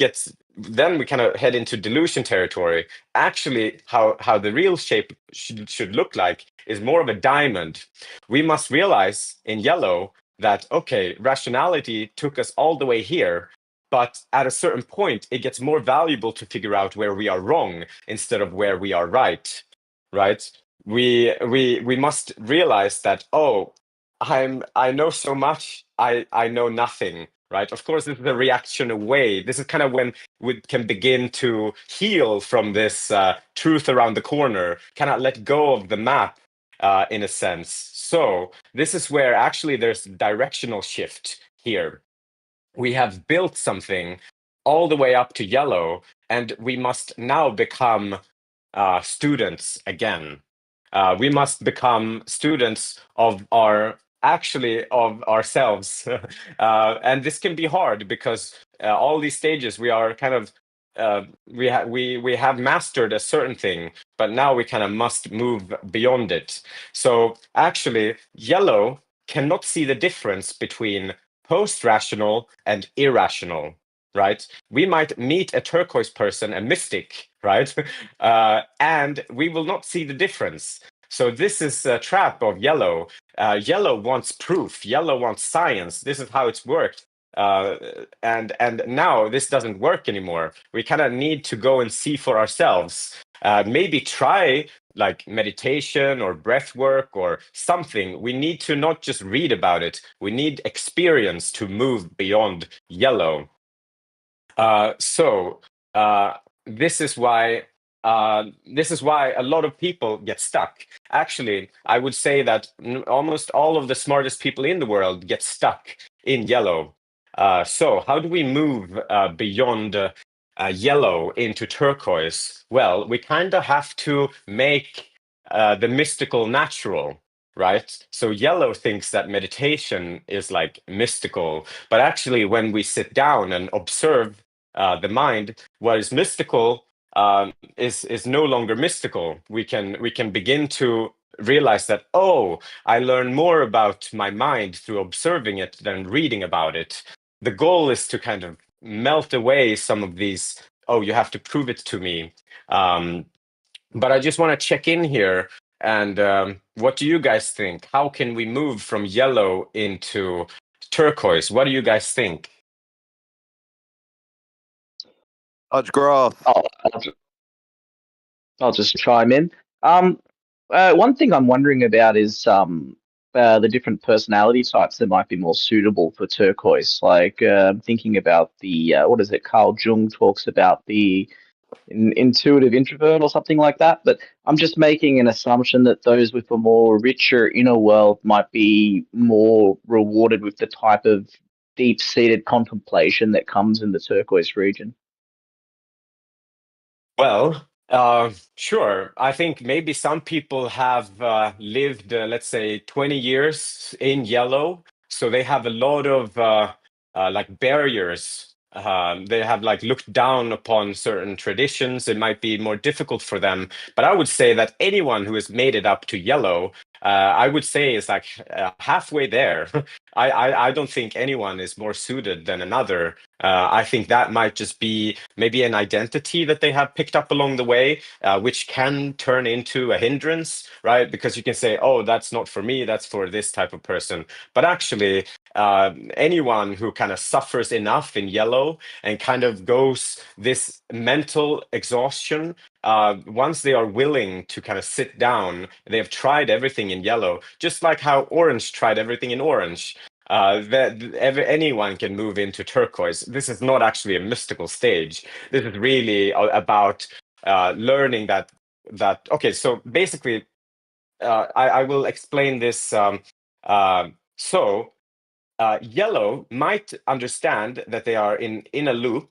head into delusion territory. Actually, how the real shape should look like is more of a diamond. We must realize in yellow that, okay, rationality took us all the way here, but at a certain point, it gets more valuable to figure out where we are wrong instead of where we are right. Right? We must realize that, oh, I know so much, I know nothing. Right? Of course, this is a reaction away. This is kind of when we can begin to heal from this truth around the corner, cannot let go of the map in a sense. So this is where actually there's directional shift here. We have built something all the way up to yellow, and we must now become students again. We must become students of ourselves. And this can be hard because all these stages we are kind of we have mastered a certain thing, but now we kind of must move beyond it. So actually, yellow cannot see the difference between post-rational and irrational, right? We might meet a turquoise person, a mystic, right? And we will not see the difference. So this is a trap of yellow. Yellow wants proof. Yellow wants science. This is how it's worked. And now this doesn't work anymore. We kind of need to go and see for ourselves. Maybe try like meditation or breath work or something. We need to not just read about it. We need experience to move beyond yellow. So this is why a lot of people get stuck. Actually, I would say that almost all of the smartest people in the world get stuck in yellow. So how do we move beyond yellow into turquoise? Well, we kind of have to make the mystical natural. Right? So yellow thinks that meditation is like mystical, but actually, when we sit down and observe the mind, what is mystical is no longer mystical. We can begin to realize that, oh, I learn more about my mind through observing it than reading about it. The goal is to kind of melt away some of these, oh, you have to prove it to me. But I just want to check in here. And what do you guys think? How can we move from yellow into turquoise? What do you guys think? Hudgegrass. I'll just chime in. One thing I'm wondering about is the different personality types that might be more suitable for turquoise. Like thinking about the what is it? Carl Jung talks about the intuitive introvert or something like that. But I'm just making an assumption that those with a more richer inner world might be more rewarded with the type of deep-seated contemplation that comes in the turquoise region. Well, sure. I think maybe some people have lived, let's say, 20 years in yellow, so they have a lot of like barriers. They have like looked down upon certain traditions. It might be more difficult for them. But I would say that anyone who has made it up to yellow, I would say is like halfway there. I don't think anyone is more suited than another. I think that might just be maybe an identity that they have picked up along the way, which can turn into a hindrance, right? Because you can say, oh, that's not for me, that's for this type of person. But actually, anyone who kind of suffers enough in yellow and kind of goes this mental exhaustion, once they are willing to kind of sit down, they have tried everything in yellow, just like how orange tried everything in orange. Anyone can move into turquoise. This is not actually a mystical stage. This is really about learning that. Okay, so basically, I will explain this. Yellow might understand that they are in a loop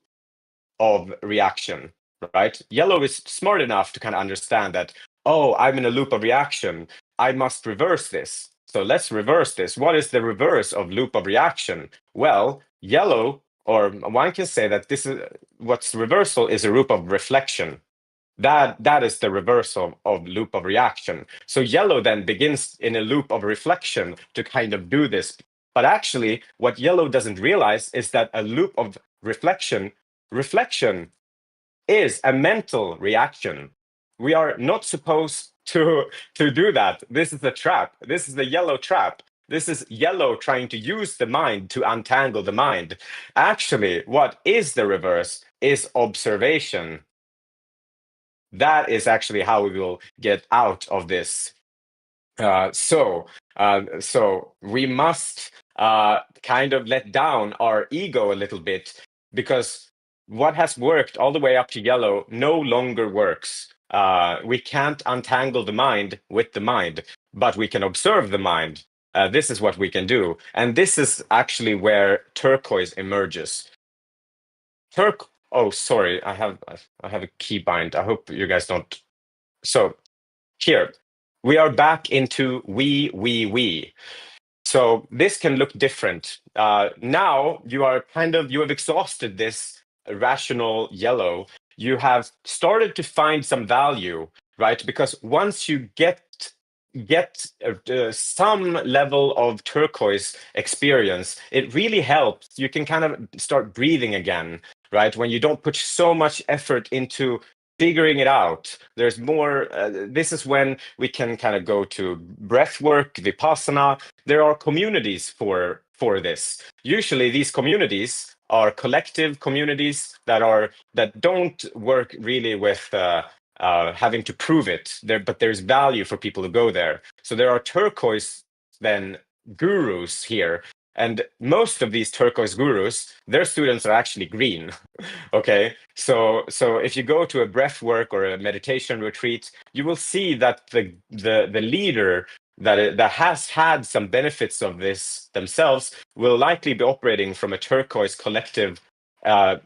of reaction, right? Yellow is smart enough to kind of understand that, oh, I'm in a loop of reaction. I must reverse this. So let's reverse this. What is the reverse of loop of reaction? Well, yellow, or one can say that this is what's reversal is a loop of reflection. That is the reversal of loop of reaction. So yellow then begins in a loop of reflection to kind of do this. But actually, what yellow doesn't realize is that a loop of reflection is a mental reaction. We are not supposed to do that. This is a trap. This is the yellow trap. This is yellow trying to use the mind to untangle the mind. Actually, what is the reverse is observation. That is actually how we will get out of this. So we must kind of let down our ego a little bit, because what has worked all the way up to yellow no longer works. We can't untangle the mind with the mind, but we can observe the mind. This is what we can do. And this is actually where turquoise emerges. Oh, sorry, I have a keybind. I hope you guys don't. So here, we are back into we. So this can look different. Now you have exhausted this rational yellow. You have started to find some value, right? Because once you get some level of turquoise experience, it really helps. You can kind of start breathing again, right? When you don't put so much effort into figuring it out. There's more. This is when we can kind of go to breath work, vipassana. There are communities for this. Usually, these communities are collective communities that don't work really with having to prove it. But there's value for people to go there. So there are turquoise then gurus here. And most of these turquoise gurus, their students are actually green. Okay, so if you go to a breath work or a meditation retreat, you will see that the leader that has had some benefits of this themselves will likely be operating from a turquoise collective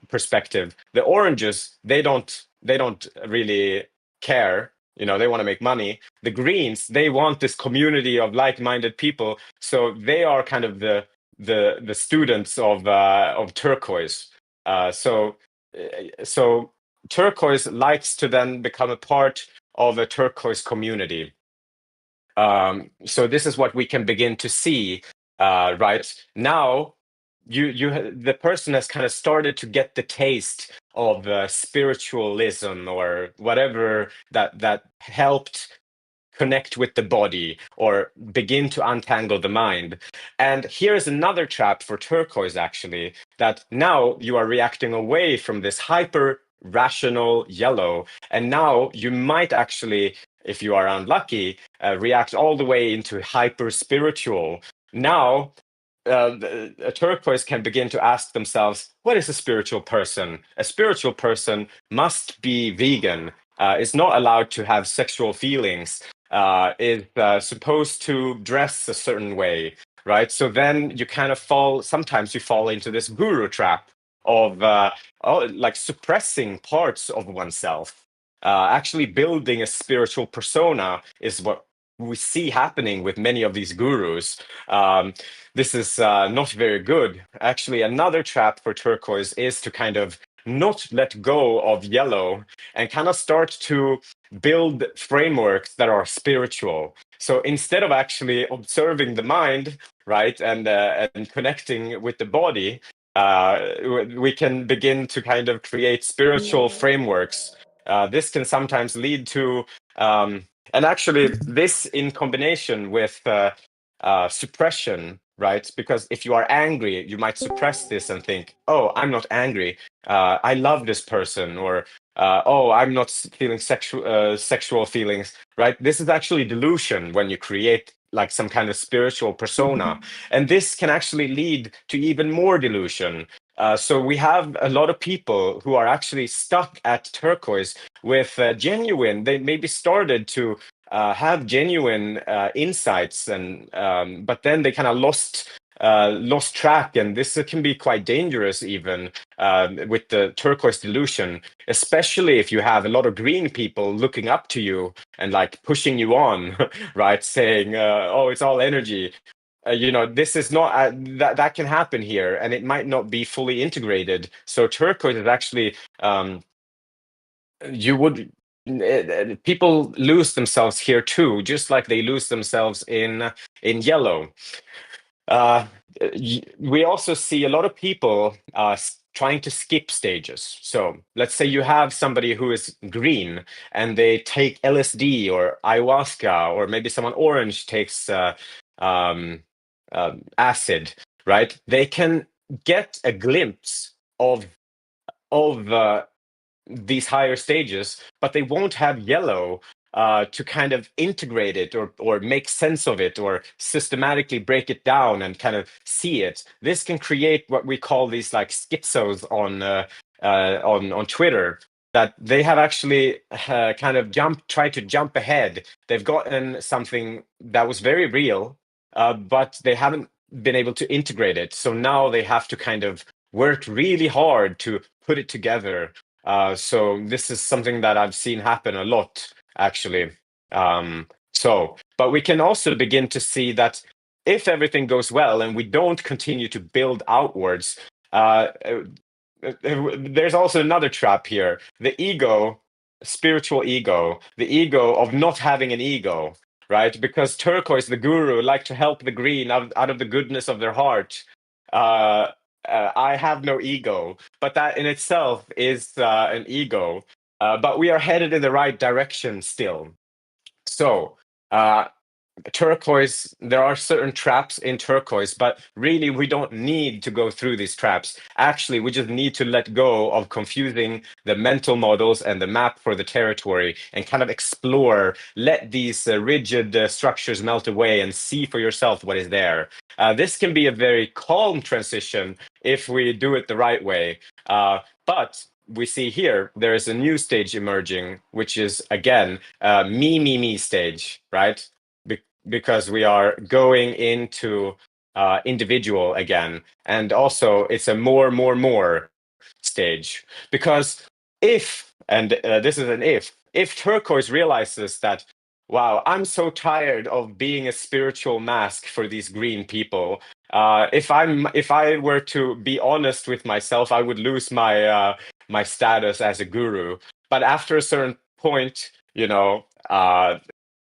perspective. The oranges, they don't really care. You know, they want to make money. The greens, they want this community of like-minded people. So they are kind of the students of turquoise. So turquoise likes to then become a part of a turquoise community. So this is what we can begin to see right now. The person has kind of started to get the taste of spiritualism or whatever that helped connect with the body or begin to untangle the mind. And here's another trap for turquoise, actually, that now you are reacting away from this hyper rational yellow. And now you might actually, if you are unlucky, react all the way into hyper spiritual. Now, a turquoise can begin to ask themselves, what is a spiritual person? A spiritual person must be vegan, is not allowed to have sexual feelings, is supposed to dress a certain way, right? So then you kind of sometimes you fall into this guru trap of like suppressing parts of oneself. Actually building a spiritual persona is what we see happening with many of these gurus. This is not very good. Actually, another trap for turquoise is to kind of not let go of yellow and kind of start to build frameworks that are spiritual. So instead of actually observing the mind, right, and connecting with the body, we can begin to kind of create spiritual frameworks. This can sometimes lead to, and actually, this in combination with suppression, right? Because if you are angry, you might suppress this and think, "Oh, I'm not angry. I love this person," or "Oh, I'm not feeling sexual feelings." Right? This is actually delusion when you create like some kind of spiritual persona, and this can actually lead to even more delusion. So we have a lot of people who are actually stuck at turquoise with genuine. They maybe started to have genuine insights, and but then they kind of lost track, and this can be quite dangerous even with the turquoise delusion, especially if you have a lot of green people looking up to you and like pushing you on, right? Saying, "Oh, it's all energy." This is not that can happen here, and it might not be fully integrated. So turquoise is actually you would people lose themselves here too, just like they lose themselves in yellow. We also see a lot of people trying to skip stages. So let's say you have somebody who is green and they take LSD or ayahuasca, or maybe someone orange takes um, acid, right? They can get a glimpse of these higher stages, but they won't have yellow to kind of integrate it or make sense of it or systematically break it down and kind of see it. This can create what we call these like schizos on Twitter, that they have actually kind of tried to jump ahead. They've gotten something that was very real, but they haven't been able to integrate it. So now they have to kind of work really hard to put it together. So this is something that I've seen happen a lot, actually. But we can also begin to see that if everything goes well and we don't continue to build outwards, there's also another trap here: the ego, spiritual ego, the ego of not having an ego, right? Because turquoise, the guru, like to help the green out of the goodness of their heart. I have no ego, but that in itself is an ego. But we are headed in the right direction still. So, turquoise, there are certain traps in turquoise, but really we don't need to go through these traps. Actually, we just need to let go of confusing the mental models and the map for the territory and kind of explore, let these rigid structures melt away and see for yourself what is there. This can be a very calm transition if we do it the right way. But we see here there is a new stage emerging, which is again me stage, right? Because we are going into individual again, and also it's a more stage. Because if, and this is an if turquoise realizes that, wow, I'm so tired of being a spiritual mask for these green people. If I were to be honest with myself, I would lose my status as a guru. But after a certain point,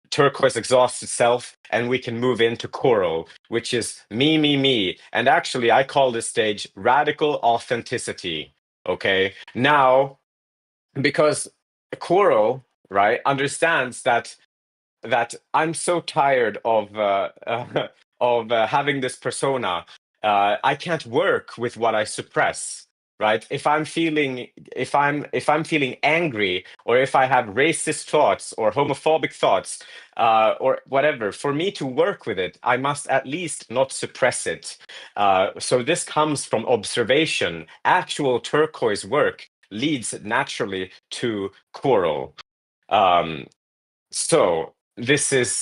turquoise exhausts itself and we can move into coral, which is me. And actually, I call this stage radical authenticity. Okay. Now, because coral, right, understands that I'm so tired of having this persona. I can't work with what I suppress, right? If I'm feeling angry, or if I have racist thoughts or homophobic thoughts, or whatever, for me to work with it, I must at least not suppress it. So this comes from observation. Actual turquoise work leads naturally to coral. Um, so this is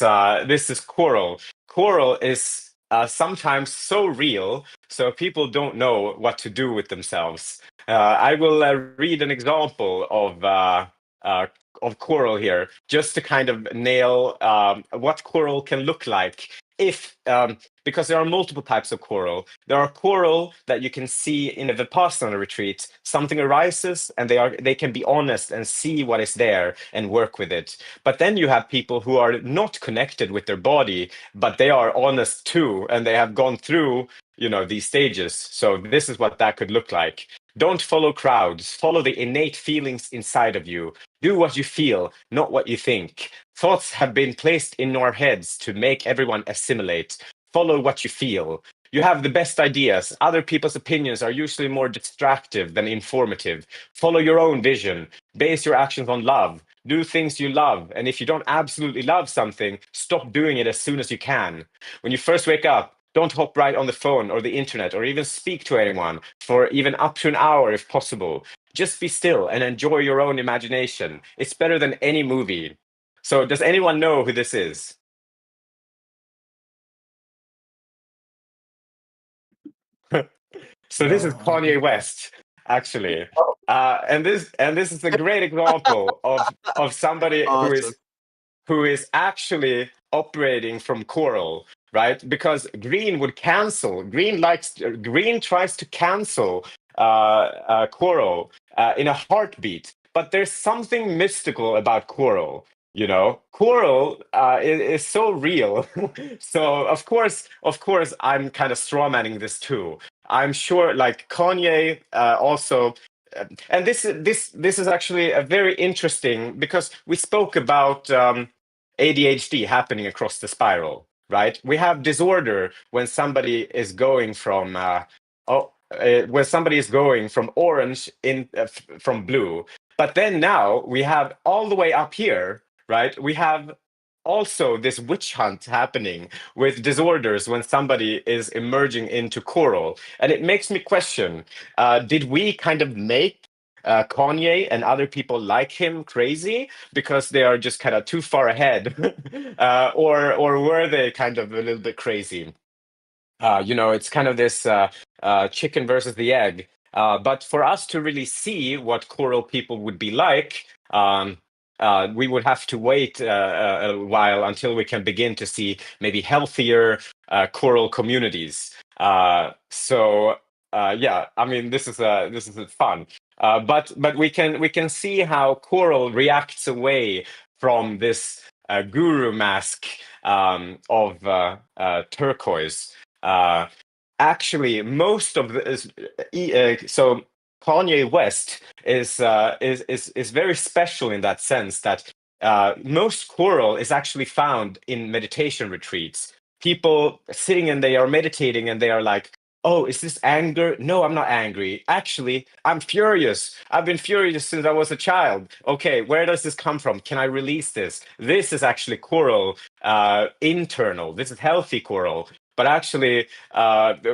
coral. Coral is sometimes so real, so people don't know what to do with themselves. I will read an example uh, of coral here, just to kind of nail what coral can look like. If Because there are multiple types of coral. There are coral that you can see in a Vipassana retreat. Something arises, and they can be honest and see what is there and work with it. But then you have people who are not connected with their body, but they are honest too, and they have gone through, these stages. So this is what that could look like. Don't follow crowds. Follow the innate feelings inside of you. Do what you feel, not what you think. Thoughts have been placed in our heads to make everyone assimilate. Follow what you feel. You have the best ideas. Other people's opinions are usually more distractive than informative. Follow your own vision. Base your actions on love. Do things you love. And if you don't absolutely love something, stop doing it as soon as you can. When you first wake up, don't hop right on the phone or the internet or even speak to anyone for even up to an hour if possible. Just be still and enjoy your own imagination. It's better than any movie. So, does anyone know who this is? So this is No, I don't Kanye think so. West, actually, and this is a great example of somebody who Awesome. is actually operating from coral, right? Because green tries to cancel coral in a heartbeat, but there's something mystical about coral. Coral is so real. So of course, I'm kind of strawmanning this too. I'm sure, like Kanye, also, and this is actually a very interesting, because we spoke about ADHD happening across the spiral, right? We have disorder when somebody is going from orange from blue, but then now we have all the way up here, right? We have also this witch hunt happening with disorders when somebody is emerging into coral, and it makes me question: did we kind of make Kanye and other people like him crazy because they are just kind of too far ahead, or were they kind of a little bit crazy? It's kind of this chicken versus the egg. But for us to really see what coral people would be like, we would have to wait a while until we can begin to see maybe healthier coral communities. Yeah, I mean, this is fun. But we can see how coral reacts away from this guru mask of turquoise. Uh, Actually, most of the so Kanye West is very special in that sense that most coral is actually found in meditation retreats. People sitting and they are meditating and they are like, "Oh, is this anger? No, I'm not angry. Actually, I'm furious. I've been furious since I was a child. Okay, where does this come from? Can I release this? This is actually coral, internal. This is healthy coral." But actually,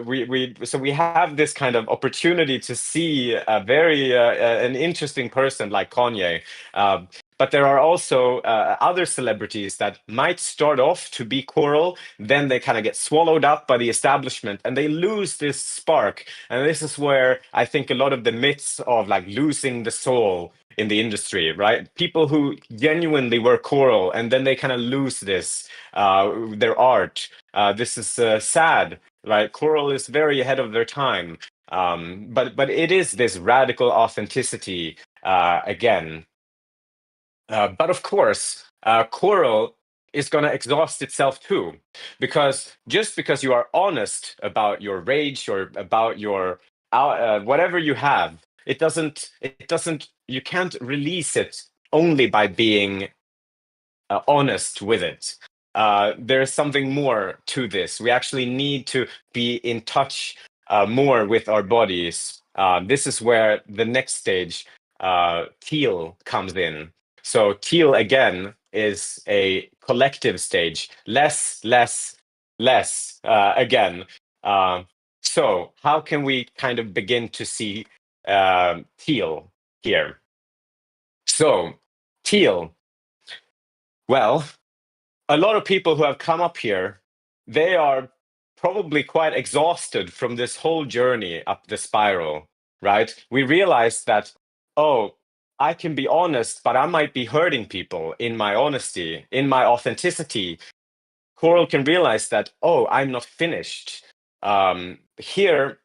we have this kind of opportunity to see an interesting person like Kanye. But there are also other celebrities that might start off to be coral, then they kind of get swallowed up by the establishment and they lose this spark. And this is where I think a lot of the myths of like losing the soul in the industry, right? People who genuinely were coral and then they kind of lose their art. This is sad, right? Coral is very ahead of their time. But it is this radical authenticity again. But of course, coral is going to exhaust itself too, because just because you are honest about your rage or about your whatever you have, it doesn't you can't release it only by being honest with it. There's something more to this. We actually need to be in touch more with our bodies. This is where the next stage, teal, comes in. So teal again is a collective stage, less, less, less again. So how can we kind of begin to see teal here? So teal, well, a lot of people who have come up here, they are probably quite exhausted from this whole journey up the spiral, right? We realize that, oh, I can be honest, but I might be hurting people in my honesty, in my authenticity. Coral can realize that, oh, I'm not finished. Here,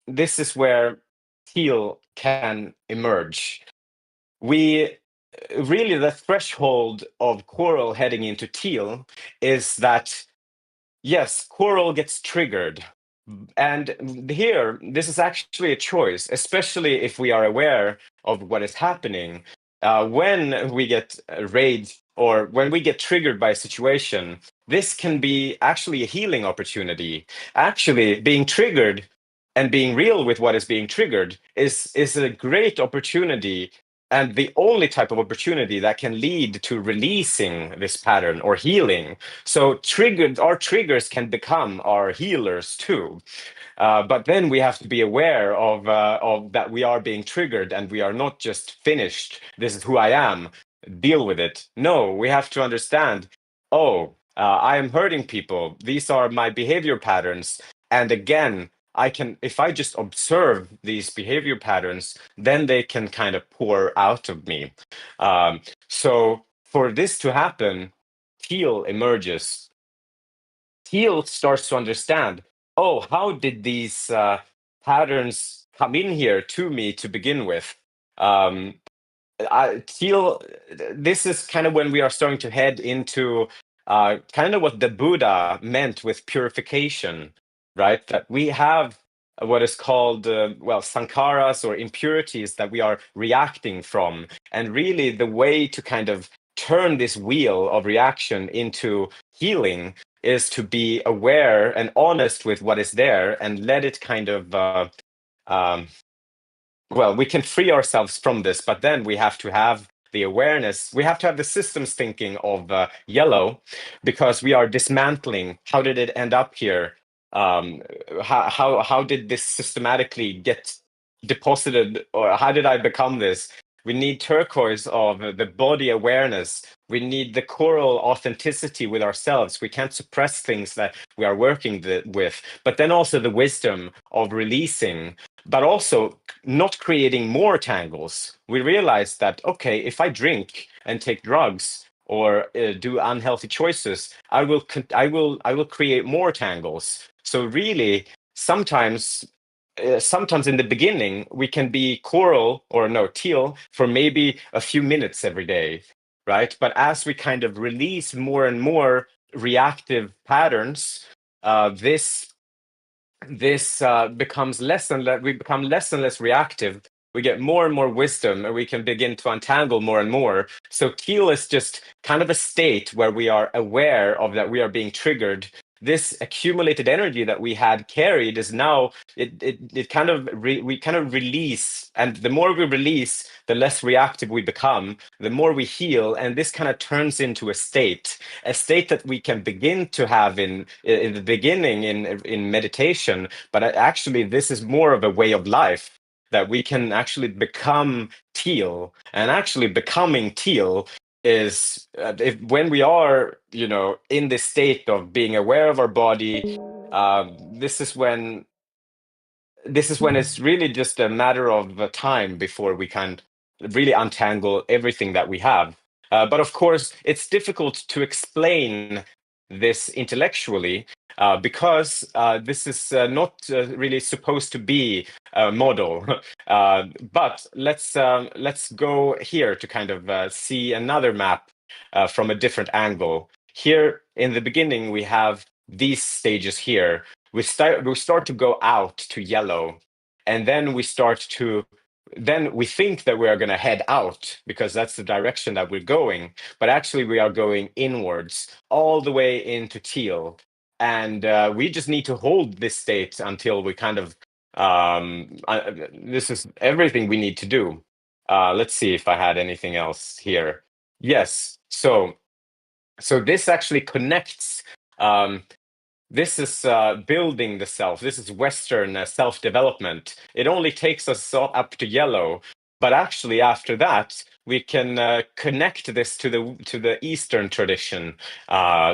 this is where teal can emerge. We really, the threshold of coral heading into teal is that, yes, coral gets triggered. And here, this is actually a choice, especially if we are aware of what is happening. When we get raged or when we get triggered by a situation, this can be actually a healing opportunity. Actually, being triggered and being real with what is being triggered is a great opportunity, and the only type of opportunity that can lead to releasing this pattern or healing. So our triggers can become our healers too. But then we have to be aware of that we are being triggered and we are not just finished. This is who I am. Deal with it. No, we have to understand. Oh, I am hurting people. These are my behavior patterns. And again, if I just observe these behavior patterns, then they can kind of pour out of me. So for this to happen, teal emerges. Teal starts to understand, oh, how did these patterns come in here to me to begin with? Um, Teal, this is kind of when we are starting to head into kind of what the Buddha meant with purification, right? That we have what is called, well, sankharas or impurities that we are reacting from. And really, the way to kind of turn this wheel of reaction into healing is to be aware and honest with what is there and let it kind of um, well, we can free ourselves from this, but then we have to have the awareness. We have to have the systems thinking of yellow, because we are dismantling. How did it end up here? How did this systematically get deposited, or how did I become this? We need turquoise of the body awareness. We need the coral authenticity with ourselves. We can't suppress things that we are working with, but then also the wisdom of releasing, but also not creating more tangles. We realize that, okay, if I drink and take drugs or do unhealthy choices, I will create more tangles. So really, sometimes in the beginning, we can be coral or no, teal for maybe a few minutes every day, right? But as we kind of release more and more reactive patterns, this becomes less and less, we become less and less reactive. We get more and more wisdom, and we can begin to untangle more and more. So teal is just kind of a state where we are aware of that we are being triggered. This accumulated energy that we had carried is now we kind of release, and the more we release, the less reactive we become, the more we heal, and this kind of turns into a state that we can begin to have in the beginning in meditation. But actually, this is more of a way of life, that we can actually become teal, and actually becoming teal is when we are, in this state of being aware of our body. This is when it's really just a matter of time before we can really untangle everything that we have. But of course, it's difficult to explain this intellectually, because this is not really supposed to be a model. But let's go here to kind of see another map from a different angle. Here in the beginning, we have these stages here. We start to go out to yellow, and then we think that we are going to head out because that's the direction that we're going, but actually we are going inwards all the way into teal. And we just need to hold this state until we kind of This is everything we need to do. Let's see if I had anything else here. Yes. So this actually connects. This is building the self. This is Western self-development. It only takes us up to yellow, but actually after that we can connect this to the Eastern tradition.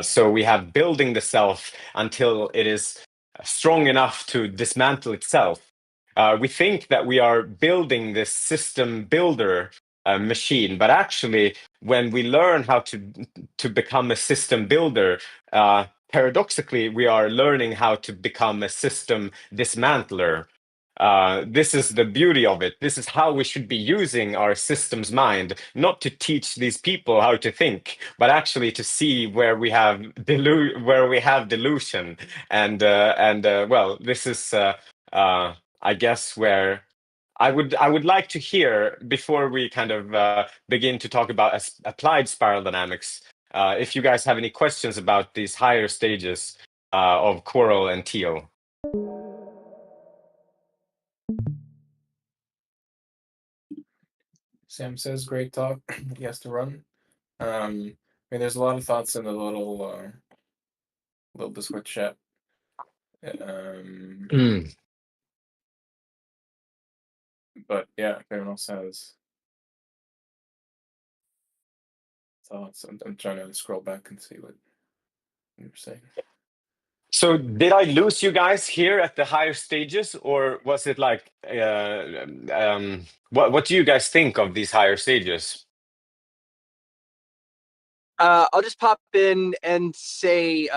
So we have building the self until it is strong enough to dismantle itself. We think that we are building this system builder machine, but actually, when we learn how to become a system builder, paradoxically, we are learning how to become a system dismantler. This is the beauty of it. This is how we should be using our system's mind, not to teach these people how to think, but actually to see where we have delusion. And well, this is I guess where I would like to hear, before we kind of begin to talk about applied spiral dynamics, if you guys have any questions about these higher stages of coral and teal. Sam says, "Great talk." He has to run. I mean, there's a lot of thoughts in the little Discord chat. But yeah, if anyone else has thoughts, I'm trying to scroll back and see what you were saying. So did I lose you guys here at the higher stages, or was it like what do you guys think of these higher stages? I'll just pop in and say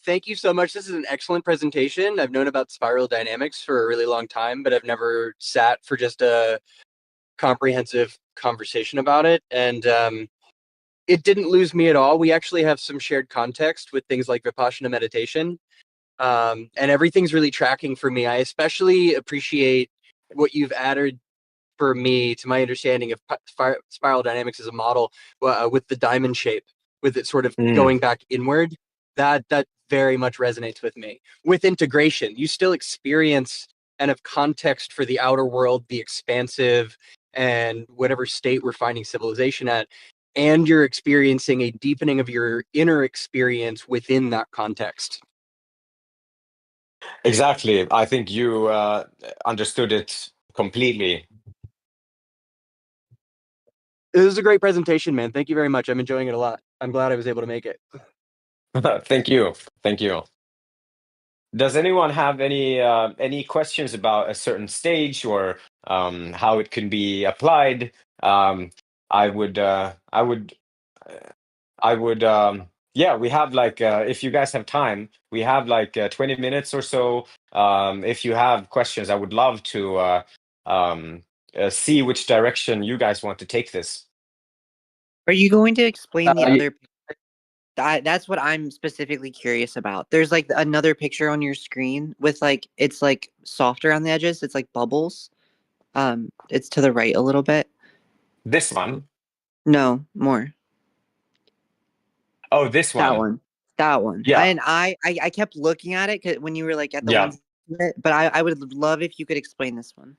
thank you so much. This is an excellent presentation. I've known about spiral dynamics for a really long time, but I've never sat for just a comprehensive conversation about it. And it didn't lose me at all. We actually have some shared context with things like Vipassana meditation. And everything's really tracking for me. I especially appreciate what you've added for me to my understanding of spiral dynamics as a model with the diamond shape, with it sort of going back inward. That very much resonates with me. With integration, you still experience and have context for the outer world, the expansive, and whatever state we're finding civilization at, and you're experiencing a deepening of your inner experience within that context. Exactly. I think you understood it completely. This is a great presentation, man. Thank you very much. I'm enjoying it a lot. I'm glad I was able to make it. Thank you. Thank you. Does anyone have any questions about a certain stage or how it can be applied? Yeah, we have like if you guys have time, we have like 20 minutes or so. If you have questions, I would love to see which direction you guys want to take this. Are you going to explain the other? That's what I'm specifically curious about. There's like another picture on your screen with like it's like softer on the edges. It's like bubbles. It's to the right a little bit. This one? No, more. Oh, this one. That one. Yeah. And I kept looking at it when you were like at the Yeah. one, but I would love if you could explain this one.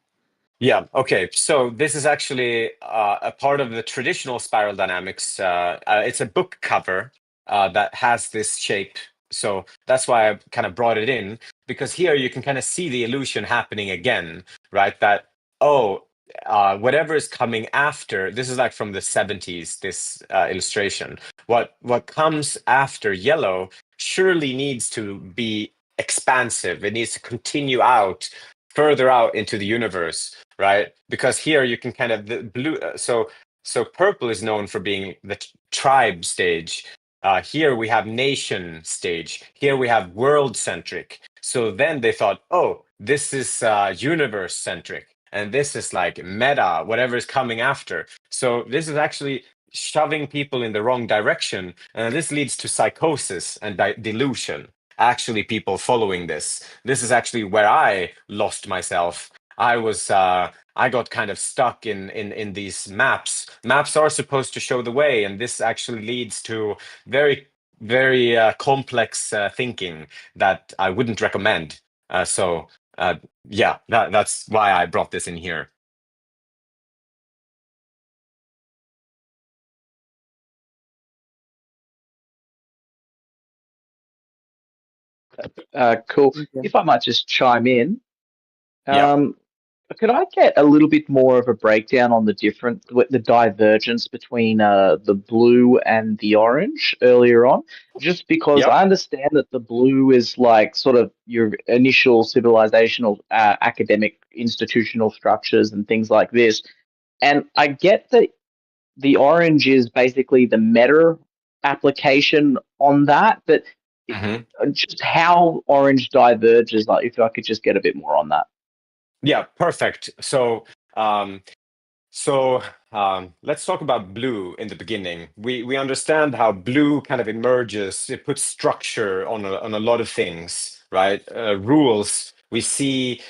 Yeah, okay. So this is actually a part of the traditional spiral dynamics. It's a book cover that has this shape. So that's why I kind of brought it in, because here you can kind of see the illusion happening again, right? That, whatever is coming after, this is like from the 70s, this illustration. What comes after yellow surely needs to be expansive. It needs to continue out, further out into the universe, right? Because here you can kind of the blue. So purple is known for being the tribe stage. Here we have nation stage. Here we have world centric. So then they thought, oh, this is universe centric, and this is like meta, whatever is coming after. So this is actually shoving people in the wrong direction, and this leads to psychosis and delusion. Actually, people following this. This is actually where I lost myself. I got kind of stuck in these maps. Maps are supposed to show the way, and this actually leads to very, very complex thinking that I wouldn't recommend. So yeah, that's why I brought this in here. Cool. Okay. If I might just chime in, Yeah. could I get a little bit more of a breakdown on the divergence between the blue and the orange earlier on? Just because Yep. I understand that the blue is like sort of your initial civilizational, academic, institutional structures and things like this, and I get that the orange is basically the meta application on that, but Mhm. just how orange diverges, like if I could just get a bit more on that. Yeah, perfect. Um, So let's talk about blue in the beginning. We understand how blue kind of emerges. It puts structure on a lot of things, right? Rules. We see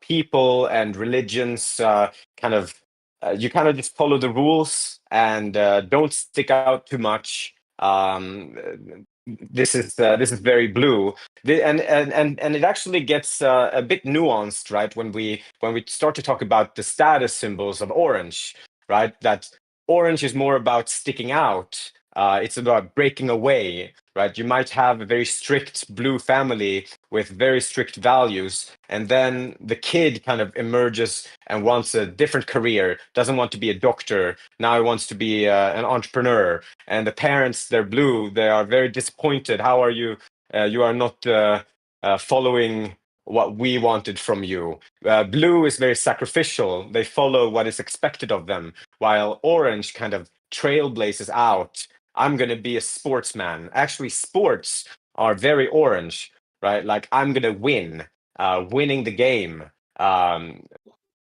people and religions kind of you kind of just follow the rules and don't stick out too much. This is very blue. And it actually gets a bit nuanced, right? When we start to talk about the status symbols of orange, right? That orange is more about sticking out. It's about breaking away, right? You might have a very strict blue family with very strict values, and then the kid kind of emerges and wants a different career, doesn't want to be a doctor. Now he wants to be an entrepreneur. And the parents, they're blue. They are very disappointed. How are you? You are not following what we wanted from you. Blue is very sacrificial. They follow what is expected of them, while orange kind of trailblazes out. I'm going to be a sportsman. Actually, sports are very orange, right? Like, I'm going to win, winning the game. Um,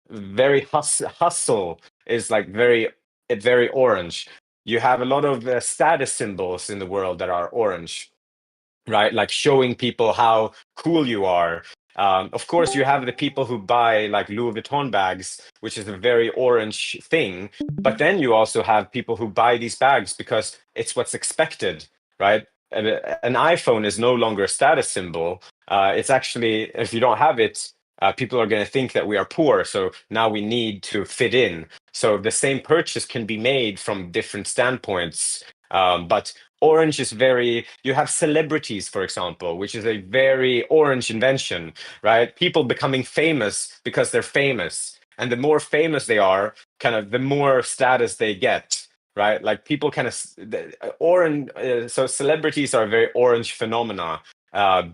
very hustle is like very orange. You have a lot of status symbols in the world that are orange, right? Like showing people how cool you are. Of course, you have the people who buy like Louis Vuitton bags, which is a very orange thing. But then you also have people who buy these bags because it's what's expected, right? An iPhone is no longer a status symbol. It's actually, if you don't have it, people are going to think that we are poor. So now we need to fit in. So the same purchase can be made from different standpoints. But orange is very, you have celebrities, for example, which is a very orange invention, right? People becoming famous because they're famous. And the more famous they are, kind of the more status they get, right? Like people kind of, orange, so celebrities are a very orange phenomena.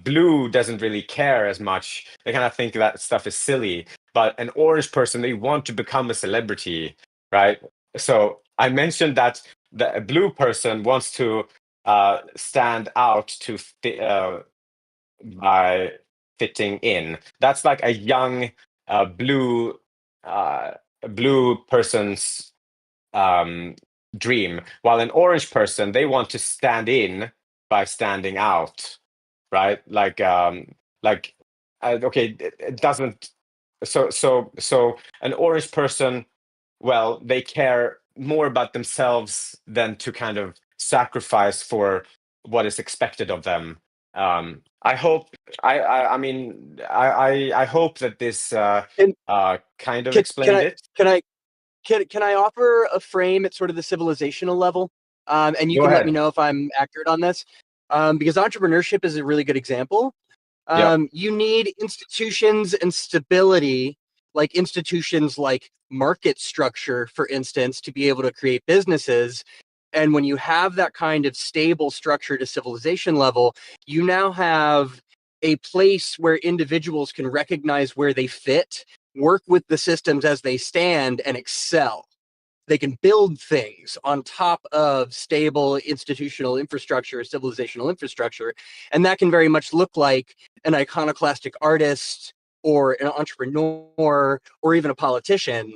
Blue doesn't really care as much. They kind of think that stuff is silly. But an orange person, they want to become a celebrity, right? So I mentioned that the blue person wants to stand out by fitting in. That's like a young blue uh, blue person's dream, while an orange person, they want to stand in by standing out, right? Like okay, it doesn't. So an orange person, well, they care more about themselves than to kind of sacrifice for what is expected of them. I hope I hope that this And kind of can, can explained I it. can I can I offer a frame at sort of the civilizational level? And you Go can let me ahead. know if I'm accurate on this. Because entrepreneurship is a really good example. Yep. You need institutions and stability, like institutions like market structure, for instance, to be able to create businesses. And when you have that kind of stable structure to civilization level, you now have a place where individuals can recognize where they fit, work with the systems as they stand, and excel. They can build things on top of stable institutional infrastructure, civilizational infrastructure. And that can very much look like an iconoclastic artist or an entrepreneur or even a politician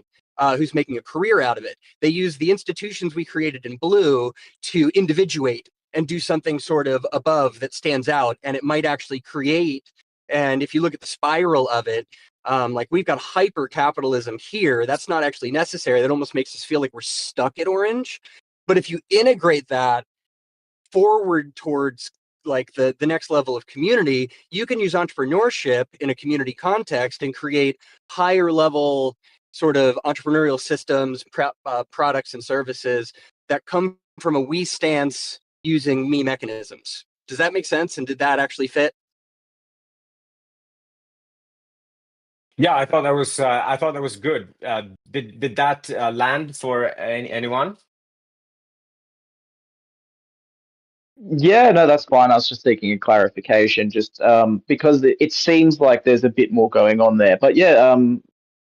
who's making a career out of it. They use the institutions we created in blue to individuate and do something sort of above that stands out. And it might actually create, and if you look at the spiral of it, like we've got hyper capitalism here. That's not actually necessary. That almost makes us feel like we're stuck at orange. But if you integrate that forward towards like the next level of community, you can use entrepreneurship in a community context and create higher level sort of entrepreneurial systems, products and services that come from a we stance using me mechanisms. Does that make sense? And did that actually fit? Yeah, I thought that was good. Did that land for anyone? Yeah, no, that's fine. I was just seeking a clarification, just because it seems like there's a bit more going on there. But yeah,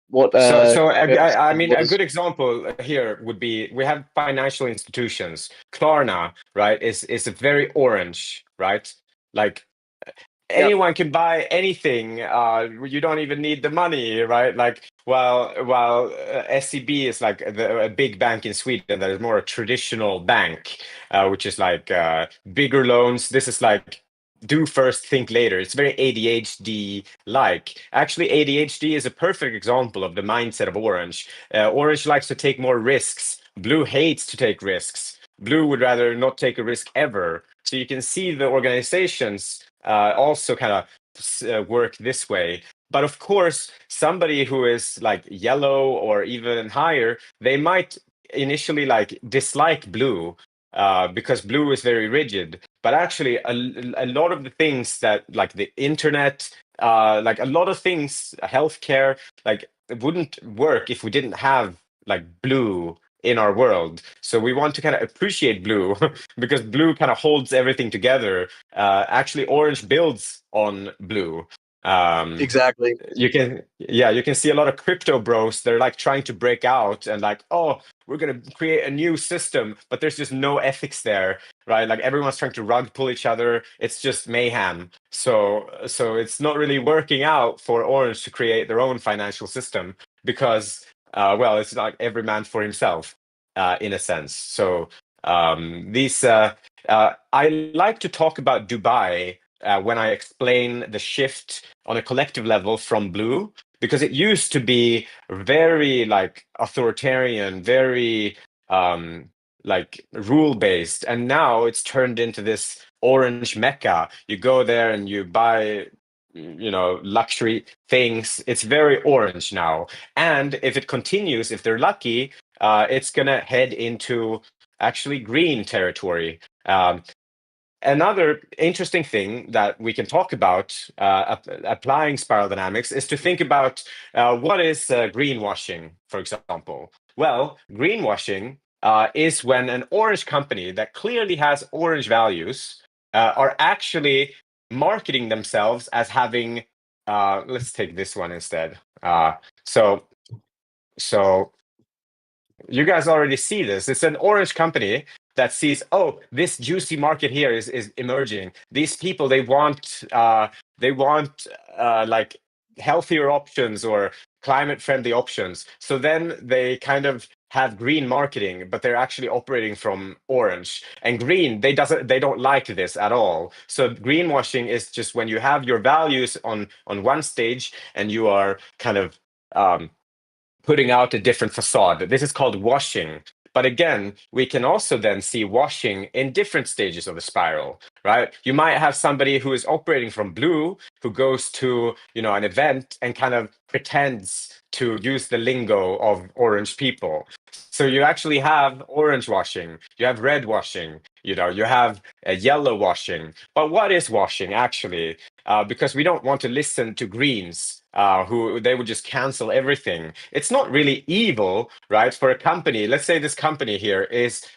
what So Curtis I said mean, a was good example here would be we have financial institutions. Klarna, right, is a very orange, right? Like Yep. anyone can buy anything. You don't even need the money, right? Like while SEB is like a big bank in Sweden that is more a traditional bank, which is like bigger loans. This is like do first, think later. It's very ADHD like. Actually, ADHD is a perfect example of the mindset of Orange. Orange likes to take more risks. Blue hates to take risks. Blue would rather not take a risk ever. So you can see the organizations also kind of work this way. But of course, somebody who is like yellow or even higher, they might initially like dislike blue because blue is very rigid. But actually, a lot of the things that like the internet, like a lot of things, healthcare, like it wouldn't work if we didn't have like blue in our world. So we want to kind of appreciate blue because blue kind of holds everything together. Actually, orange builds on blue. Exactly. You can see a lot of crypto bros. They're like trying to break out and like, oh, we're gonna create a new system, but there's just no ethics there, right? Like everyone's trying to rug pull each other. It's just mayhem. So it's not really working out for Orange to create their own financial system because, well, it's like every man for himself, in a sense. So these I like to talk about Dubai when I explain the shift on a collective level from blue, because it used to be very like authoritarian, very like rule based, and now it's turned into this orange mecca. You go there and you buy, you know, luxury things. It's very orange now, and if it continues, if they're lucky, it's gonna head into actually green territory. Another interesting thing that we can talk about applying spiral dynamics is to think about what is greenwashing, for example. Well, greenwashing is when an orange company that clearly has orange values are actually marketing themselves as having, let's take this one instead. So, so you guys already see this. It's an orange company that sees, oh, this juicy market here is emerging. These people they want like healthier options or climate friendly options. So then they kind of have green marketing, but they're actually operating from orange. And green, they don't like this at all. So greenwashing is just when you have your values on one stage and you are kind of putting out a different facade. This is called washing. But again, we can also then see washing in different stages of the spiral, right? You might have somebody who is operating from blue who goes to, you know, an event and kind of pretends to use the lingo of orange people. So you actually have orange washing, you have red washing, you know, you have yellow washing. But what is washing actually? Because we don't want to listen to greens who they would just cancel everything. It's not really evil, right? For a company, let's say this company here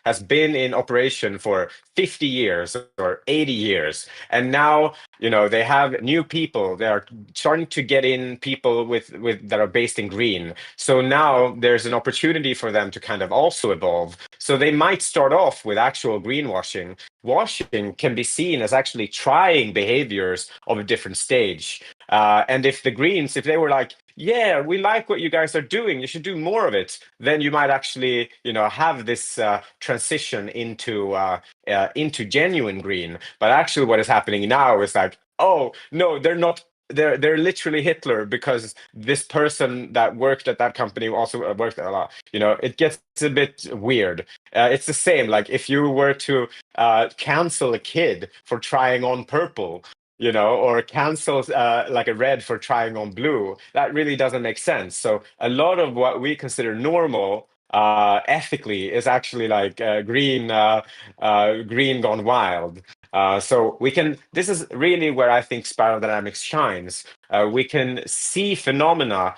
has been in operation for 50 years or 80 years, and now, you know, they have new people. They are starting to get in people with that are based in green. So now there's an opportunity for them to kind of also evolve. So they might start off with actual greenwashing. Washing can be seen as actually trying behaviors of a different stage. And if the Greens, if they were like, yeah, we like what you guys are doing, you should do more of it, then you might actually, you know, have this transition into genuine green. But actually, what is happening now is like, oh no, they're not they're literally Hitler, because this person that worked at that company also worked a lot. It gets a bit weird. It's the same, like if you were to cancel a kid for trying on purple, or cancel like a red for trying on blue, that really doesn't make sense. So a lot of what we consider normal ethically is actually like green gone wild. So this is really where I think spiral dynamics shines. We can see phenomena,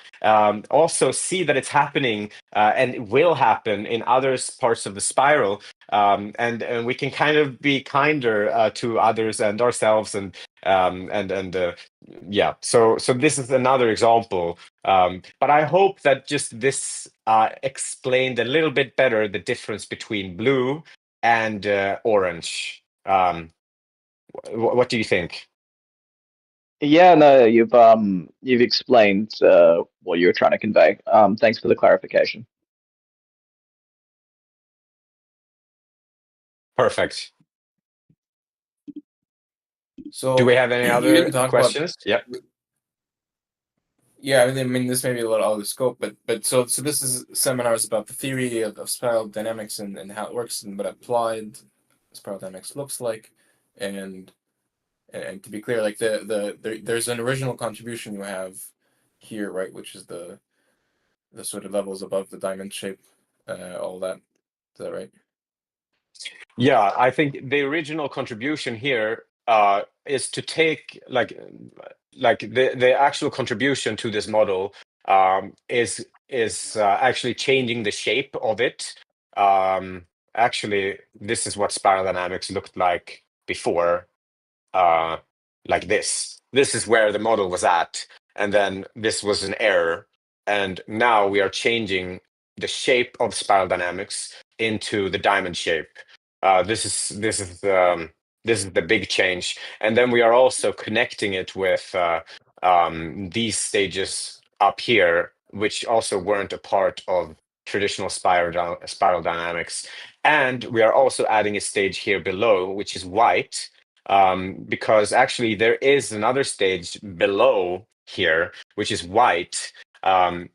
also see that it's happening and it will happen in other parts of the spiral. And we can kind of be kinder to others and ourselves, yeah. So this is another example. But I hope that just this explained a little bit better the difference between blue and orange. What do you think? Yeah, no, you've explained what you were trying to convey. Thanks for the clarification. Perfect. So Do we have any you other didn't talk questions? about, Yep. yeah, I mean this may be a little out of the scope, but so this is seminars about the theory of spiral dynamics and how it works and what applied spiral dynamics looks like, and to be clear, like there's an original contribution you have here, right, which is the sort of levels above the diamond shape, all that. Is that right? Yeah, I think the original contribution here is to take like the actual contribution to this model is actually changing the shape of it. Actually, this is what spiral dynamics looked like before, uh, like this. This is where the model was at, and then this was an error, and now we are changing the shape of spiral dynamics into the diamond shape. This is the big change, and then we are also connecting it with these stages up here, which also weren't a part of traditional spiral dynamics, and we are also adding a stage here below, which is white, because actually there is another stage below here, which is white,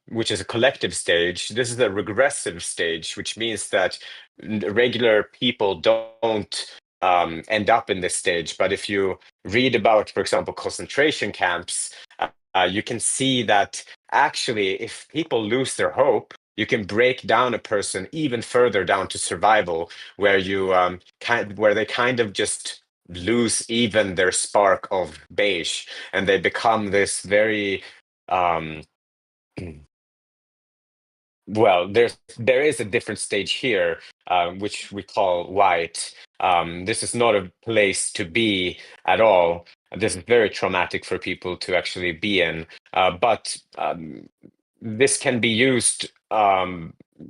which is a collective stage. This is a regressive stage, which means that regular people don't end up in this stage. But if you read about, for example, concentration camps, you can see that actually, if people lose their hope, you can break down a person even further down to survival, where where they kind of just lose even their spark of beige, and they become this very um, well, there is a different stage here, which we call white. This is not a place to be at all. This is very traumatic for people to actually be in. But this can be used.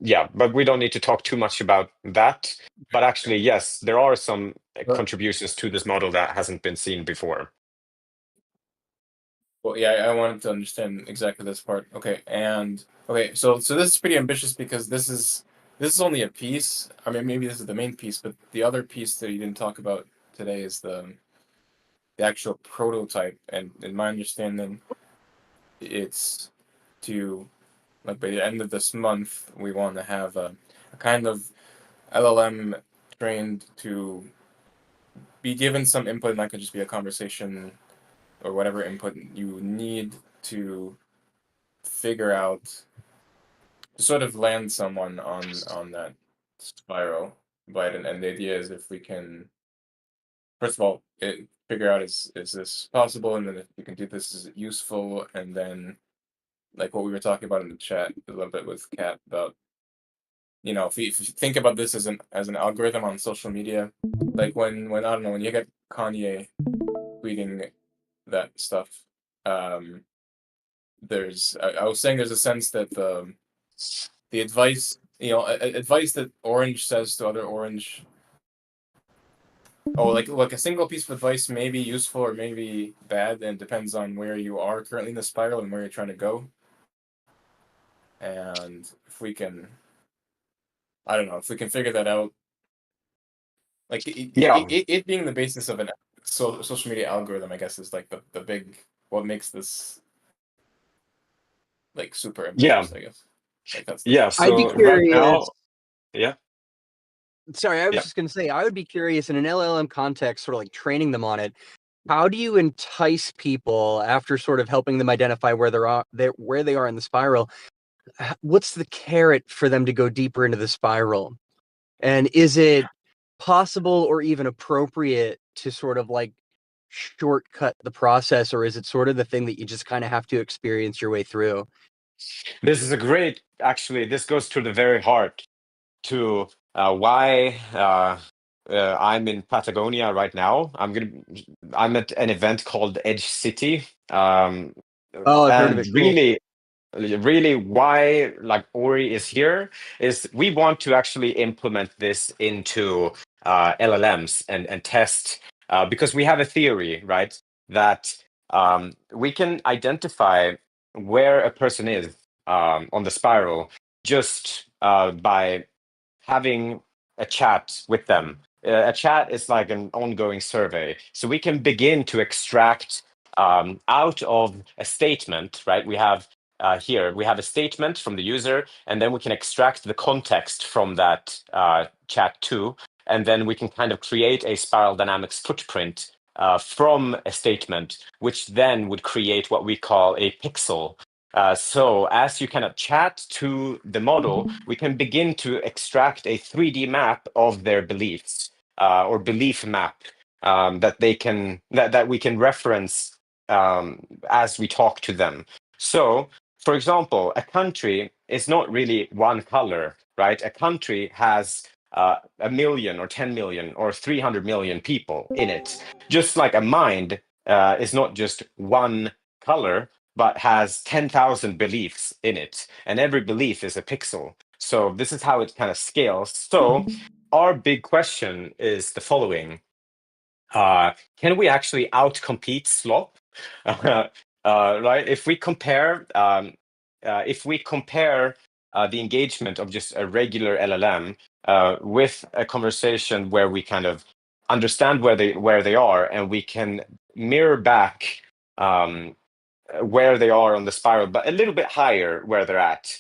Yeah, but we don't need to talk too much about that. But actually, yes, there are some contributions to this model that hasn't been seen before. Well, yeah, I wanted to understand exactly this part. Okay, so this is pretty ambitious because this is only a piece. I mean, maybe this is the main piece, but the other piece that you didn't talk about today is the actual prototype. And in my understanding, it's to, like, by the end of this month, we want to have a kind of LLM trained to be given some input, and that could just be a conversation or whatever input you need to figure out, to sort of land someone on that spiral. But and the idea is, if we can, first of all, figure out is this possible, and then if we can do this, is it useful, and then, like what we were talking about in the chat a little bit with Kat about, if you think about this as an algorithm on social media, like when I don't know, when you get Kanye tweeting that stuff, I was saying there's a sense that the advice, advice that Orange says to other Orange, like a single piece of advice may be useful or may be bad, and depends on where you are currently in the spiral and where you're trying to go. And if we can, I don't know, if we can figure that out, like Yeah. it being the basis of an social media algorithm, I guess, is like the big what makes this like super Yeah. ambitious, I guess. Like that's Yeah. I'd be So right curious. now, yeah. Sorry, I was Yeah. just going to say, I would be curious in an LLM context, sort of like training them on it. How do you entice people after sort of helping them identify where they are in the spiral? What's the carrot for them to go deeper into the spiral? And is it possible or even appropriate to sort of like shortcut the process, or is it sort of the thing that you just kind of have to experience your way through? This is a great, actually, this goes to the very heart to why I'm in Patagonia right now. I'm at an event called Edge City, Oh, I've heard of and it. Cool. really why like Ori is here is we want to actually implement this into LLMs and test because we have a theory, right, that we can identify where a person is on the spiral just by having a chat with them. A chat is like an ongoing survey. So we can begin to extract out of a statement, right? We have we have a statement from the user, and then we can extract the context from that chat too. And then we can kind of create a spiral dynamics footprint from a statement, which then would create what we call a pixel. So as you kind of chat to the model, we can begin to extract a 3D map of their beliefs or belief map that that we can reference as we talk to them. So, for example, a country is not really one color, right? A country has a million or 10 million or 300 million people in it. Just like a mind is not just one color, but has 10,000 beliefs in it, and every belief is a pixel. So this is how it kind of scales. So our big question is the following. Can we actually outcompete slop? Right? If we compare the engagement of just a regular LLM with a conversation where we kind of understand where they are, and we can mirror back where they are on the spiral, but a little bit higher where they're at.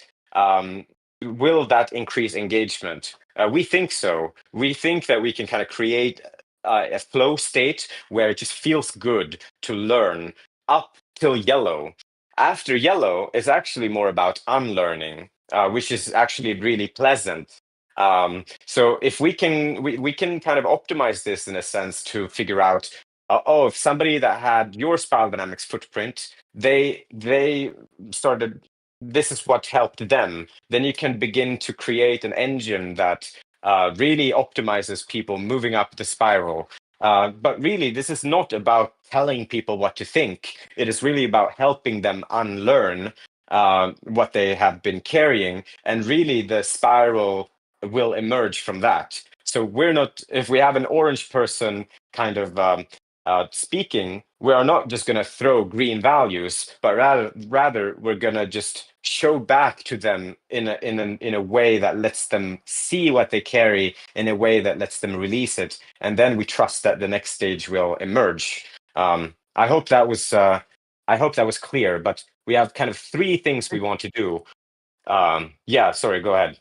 Will that increase engagement? We think so. We think that we can kind of create a flow state where it just feels good to learn up till yellow. After yellow is actually more about unlearning, which is actually really pleasant. So if we can kind of optimize this in a sense to figure out, oh, if somebody that had your spiral dynamics footprint, they started, this is what helped them, then you can begin to create an engine that really optimizes people moving up the spiral. But really, this is not about telling people what to think. It is really about helping them unlearn what they have been carrying, and really the spiral will emerge from that. So we're not, if we have an orange person kind of speaking, we are not just going to throw green values, but rather we're going to just show back to them in a way that lets them see what they carry, in a way that lets them release it, and then we trust that the next stage will emerge. I hope that was clear. But we have kind of three things we want to do. Yeah, sorry, go ahead.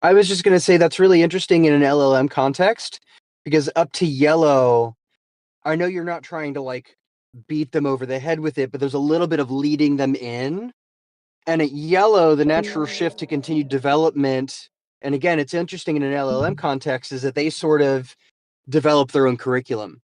I was just going to say that's really interesting in an LLM context, because up to yellow, I know you're not trying to like beat them over the head with it, but there's a little bit of leading them in. And at yellow, the natural shift to continued development, and again, it's interesting in an LLM context, is that they sort of develop their own curriculum,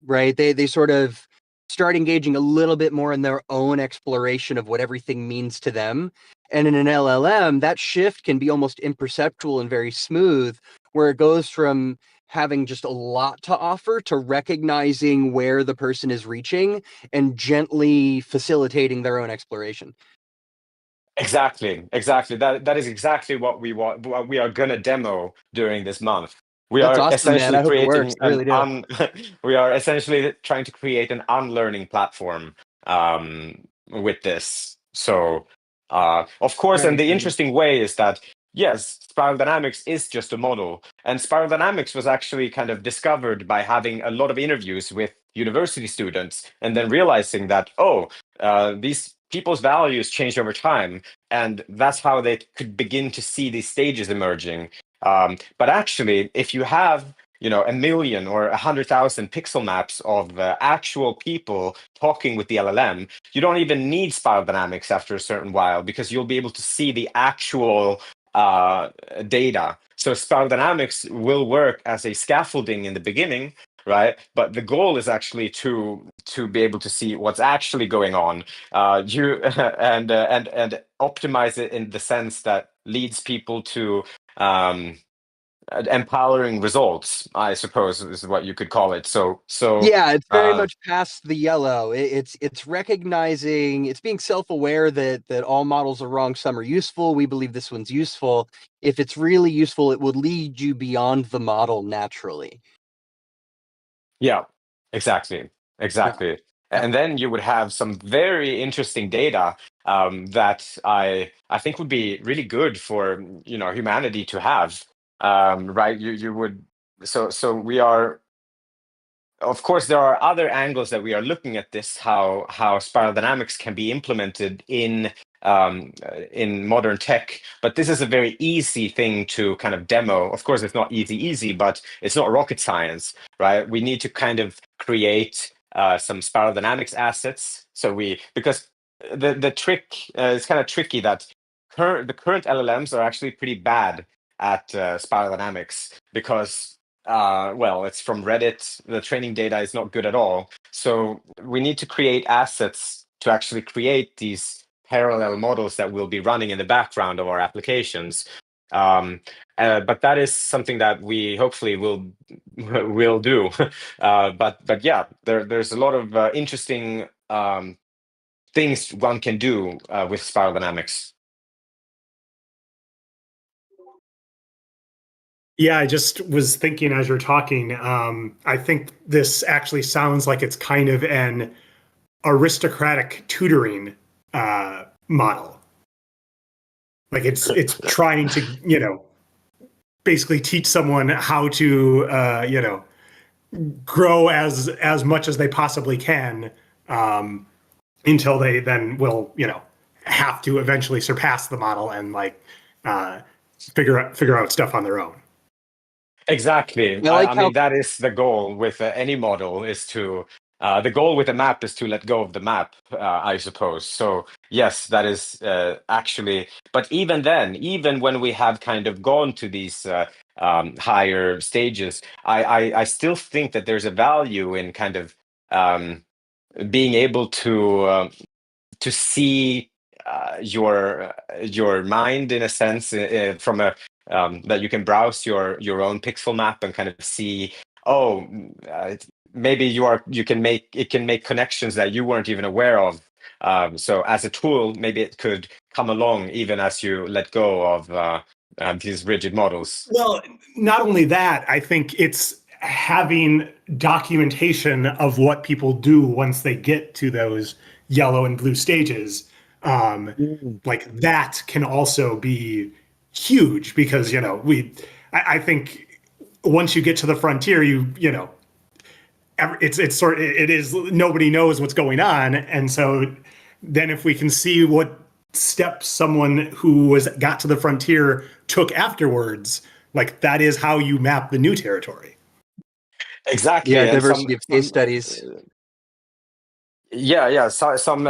right? They sort of start engaging a little bit more in their own exploration of what everything means to them. And in an LLM, that shift can be almost imperceptible and very smooth, where it goes from having just a lot to offer to recognizing where the person is reaching and gently facilitating their own exploration. Exactly. That is exactly what we want. What we are gonna demo during this month. We That's are awesome, man. essentially I hope it works. creating I really do. we are essentially trying to create an unlearning platform with this. So of course, and Very the exciting. interesting way is that yes, spiral dynamics is just a model. And spiral dynamics was actually kind of discovered by having a lot of interviews with university students and then realizing that, oh, these people's values change over time. And that's how they could begin to see these stages emerging. But actually, if you have, you know, 1 million or 100,000 pixel maps of actual people talking with the LLM, you don't even need spiral dynamics after a certain while, because you'll be able to see the actual data. So spiral dynamics will work as a scaffolding in the beginning, right? But the goal is actually to be able to see what's actually going on, you and optimize it in the sense that leads people to empowering results, I suppose is what you could call it. So yeah, it's very much past the yellow. It's recognizing, it's being self-aware that all models are wrong, some are useful. We believe this one's useful. If it's really useful, it would lead you beyond the model naturally. Yeah, exactly. Yeah. And then you would have some very interesting data that I think would be really good for, you know, humanity to have. Right? You would, so we are, of course, there are other angles that we are looking at this, how spiral dynamics can be implemented in modern tech. But this is a very easy thing to kind of demo. Of course, it's not easy, but it's not rocket science, right? We need to kind of create some spiral dynamics assets. Because the trick is kind of tricky that the current LLMs are actually pretty bad at spiral dynamics because well, it's from Reddit. The training data is not good at all. So we need to create assets to actually create these parallel models that will be running in the background of our applications. But that is something that we hopefully will do. But yeah, there's a lot of interesting things one can do with spiral dynamics. Yeah, I just was thinking as you're talking, I think this actually sounds like it's kind of an aristocratic tutoring model. Like it's trying to, you know, basically teach someone how to, you know, grow as much as they possibly can, until they then will, you know, have to eventually surpass the model and like figure out stuff on their own. Exactly. I mean, that is the goal with any model, is to the goal with a map is to let go of the map, I suppose. So yes, that is actually. But even then, even when we have kind of gone to these higher stages, I still think that there's a value in kind of being able to see your mind in a sense, from a that you can browse your own pixel map and kind of see, oh, maybe you can make connections that you weren't even aware of. So as a tool, maybe it could come along even as you let go of these rigid models. Well, not only that, I think it's having documentation of what people do once they get to those yellow and blue stages. Like that can also be huge because, you know, I think once you get to the frontier, you know, it is, nobody knows what's going on. And so then if we can see what steps someone who got to the frontier took afterwards, like that is how you map the new territory. Exactly. Yeah, And diversity of case studies. Yeah. Some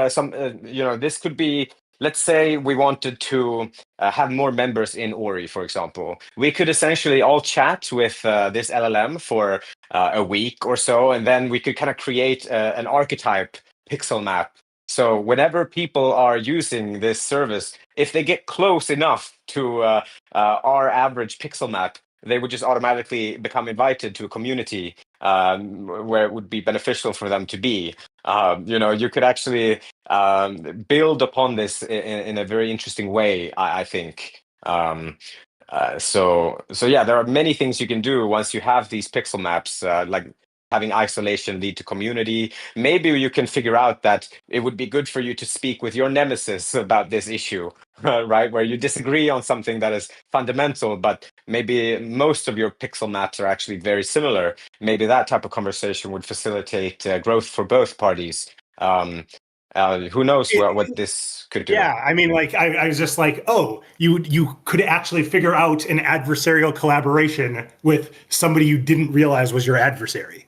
you know, this could be, let's say we wanted to have more members in Ori, for example. We could essentially all chat with this LLM for a week or so, and then we could kind of create an archetype pixel map. So whenever people are using this service, if they get close enough to our average pixel map, they would just automatically become invited to a community where it would be beneficial for them to be. You know, you could actually build upon this in a very interesting way, I think. So yeah, there are many things you can do once you have these pixel maps, like having isolation lead to community. Maybe you can figure out that it would be good for you to speak with your nemesis about this issue, right? Where you disagree on something that is fundamental, but maybe most of your pixel maps are actually very similar. Maybe that type of conversation would facilitate growth for both parties. Who knows what this could do? Yeah, I mean, like I was just like, oh, you could actually figure out an adversarial collaboration with somebody you didn't realize was your adversary.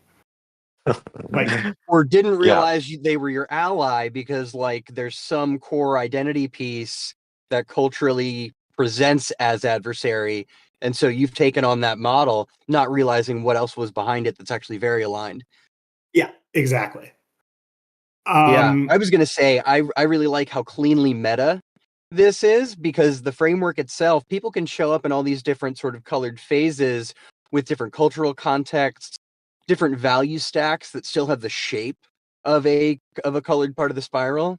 Like, or didn't Yeah. realize they were your ally because like there's some core identity piece that culturally presents as adversary, and so you've taken on that model, not realizing what else was behind it that's actually very aligned. yeah, exactly. Yeah, I was gonna say I really like how cleanly meta this is, because the framework itself, people can show up in all these different sort of colored phases with different cultural contexts, different value stacks that still have the shape of a colored part of the spiral.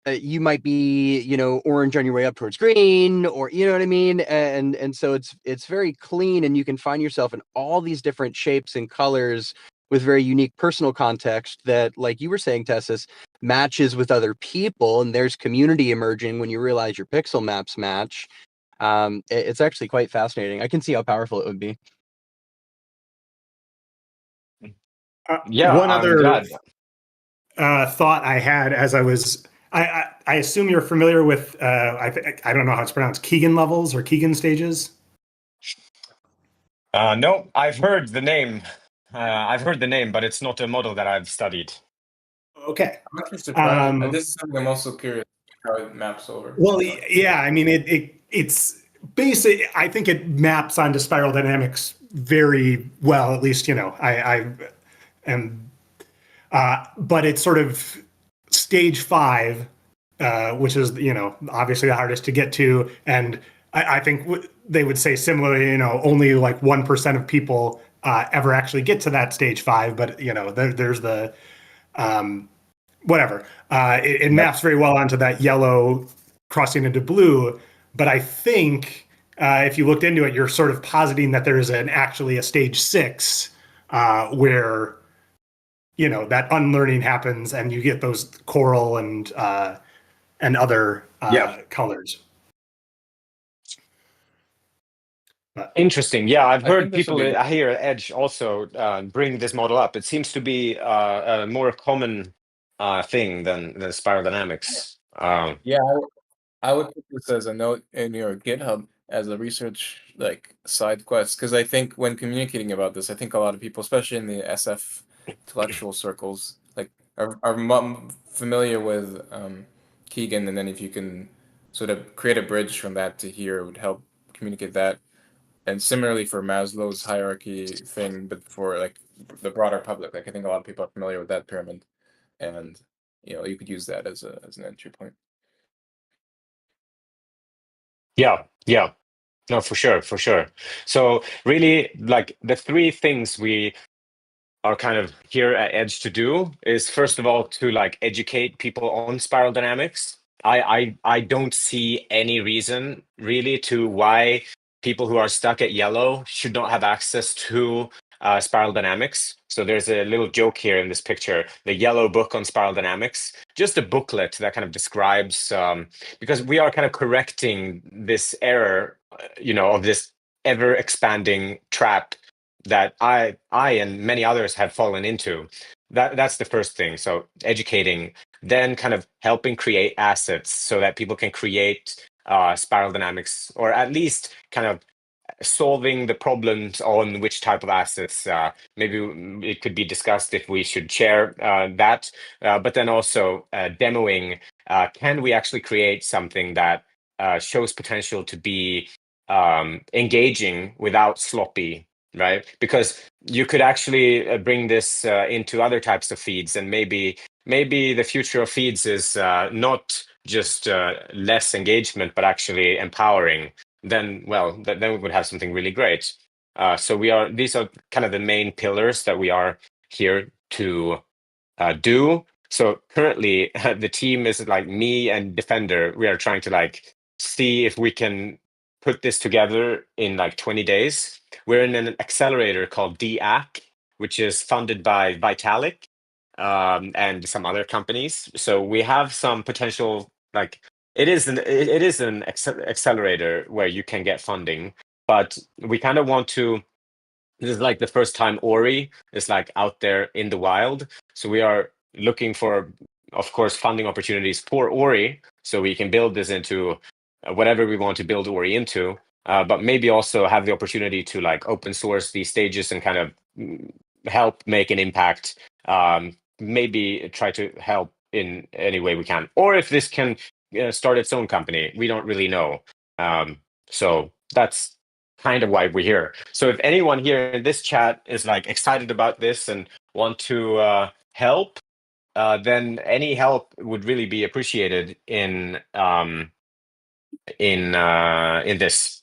You might be, you know, orange on your way up towards green, or you know what I mean, and so it's very clean, and you can find yourself in all these different shapes and colors with very unique personal context that, like you were saying, Tessus, matches with other people, and there's community emerging when you realize your pixel maps match. It's actually quite fascinating. I can see how powerful it would be. Yeah, one I'm other glad. thought I had as I was, I assume you're familiar with, I don't know how it's pronounced, Keegan levels or Keegan stages. No, I've heard the name. But it's not a model that I've studied. Okay. I'm actually surprised. This is something I'm also curious how it maps over. Well, yeah, I mean, it's basic. I think it maps onto spiral dynamics very well. At least, you know, I am, but it's sort of stage 5, which is, you know, obviously the hardest to get to, and I think they would say similarly. You know, only like 1% of people ever actually get to that stage 5. But you know, there's the whatever. It maps very well onto that yellow crossing into blue. But I think if you looked into it, you're sort of positing that there is actually a stage 6 where, you know, that unlearning happens and you get those coral and other colors. Interesting. Yeah, I've I heard think this will people be here at Edge also bring this model up. It seems to be a more common thing than spiral dynamics. Yeah, I would put this as a note in your GitHub as a research like side quest, because I think when communicating about this, I think a lot of people, especially in the SF intellectual circles, like are familiar with Keegan, and then if you can sort of create a bridge from that to here, it would help communicate that. And similarly for Maslow's hierarchy thing, but for like the broader public, like I think a lot of people are familiar with that pyramid, and you know you could use that as an entry point. Yeah, yeah. No, for sure, for sure. So really, like the 3 things we are kind of here at Edge to do is, first of all, to like educate people on spiral dynamics. I don't see any reason really to why people who are stuck at yellow should not have access to spiral dynamics. So there's a little joke here in this picture, the yellow book on spiral dynamics, just a booklet that kind of describes, because we are kind of correcting this error, you know, of this ever expanding trap that I and many others have fallen into. That's the first thing. So educating, then kind of helping create assets so that people can create spiral dynamics, or at least kind of solving the problems on which type of assets. Maybe it could be discussed if we should share that, but then also demoing. Can we actually create something that shows potential to be engaging without sloppy, right? Because you could actually bring this into other types of feeds, and maybe the future of feeds is not just less engagement, but actually empowering. Then we would have something really great. So these are kind of the main pillars that we are here to do. So currently the team is like me and Defender. We are trying to like see if we can put this together in like 20 days. We're in an accelerator called DAC, which is funded by Vitalik and some other companies. So we have some potential like it is an accelerator where you can get funding, but we kind of want to. This is like the first time Ori is like out there in the wild, so we are looking for, of course, funding opportunities for Ori, so we can build this into whatever we want to build Ori into. But maybe also have the opportunity to like open source these stages and kind of help make an impact. Maybe try to help in any way we can, or if this can start its own company, we don't really know. So that's kind of why we're here. So if anyone here in this chat is like excited about this and want to help, then any help would really be appreciated in this.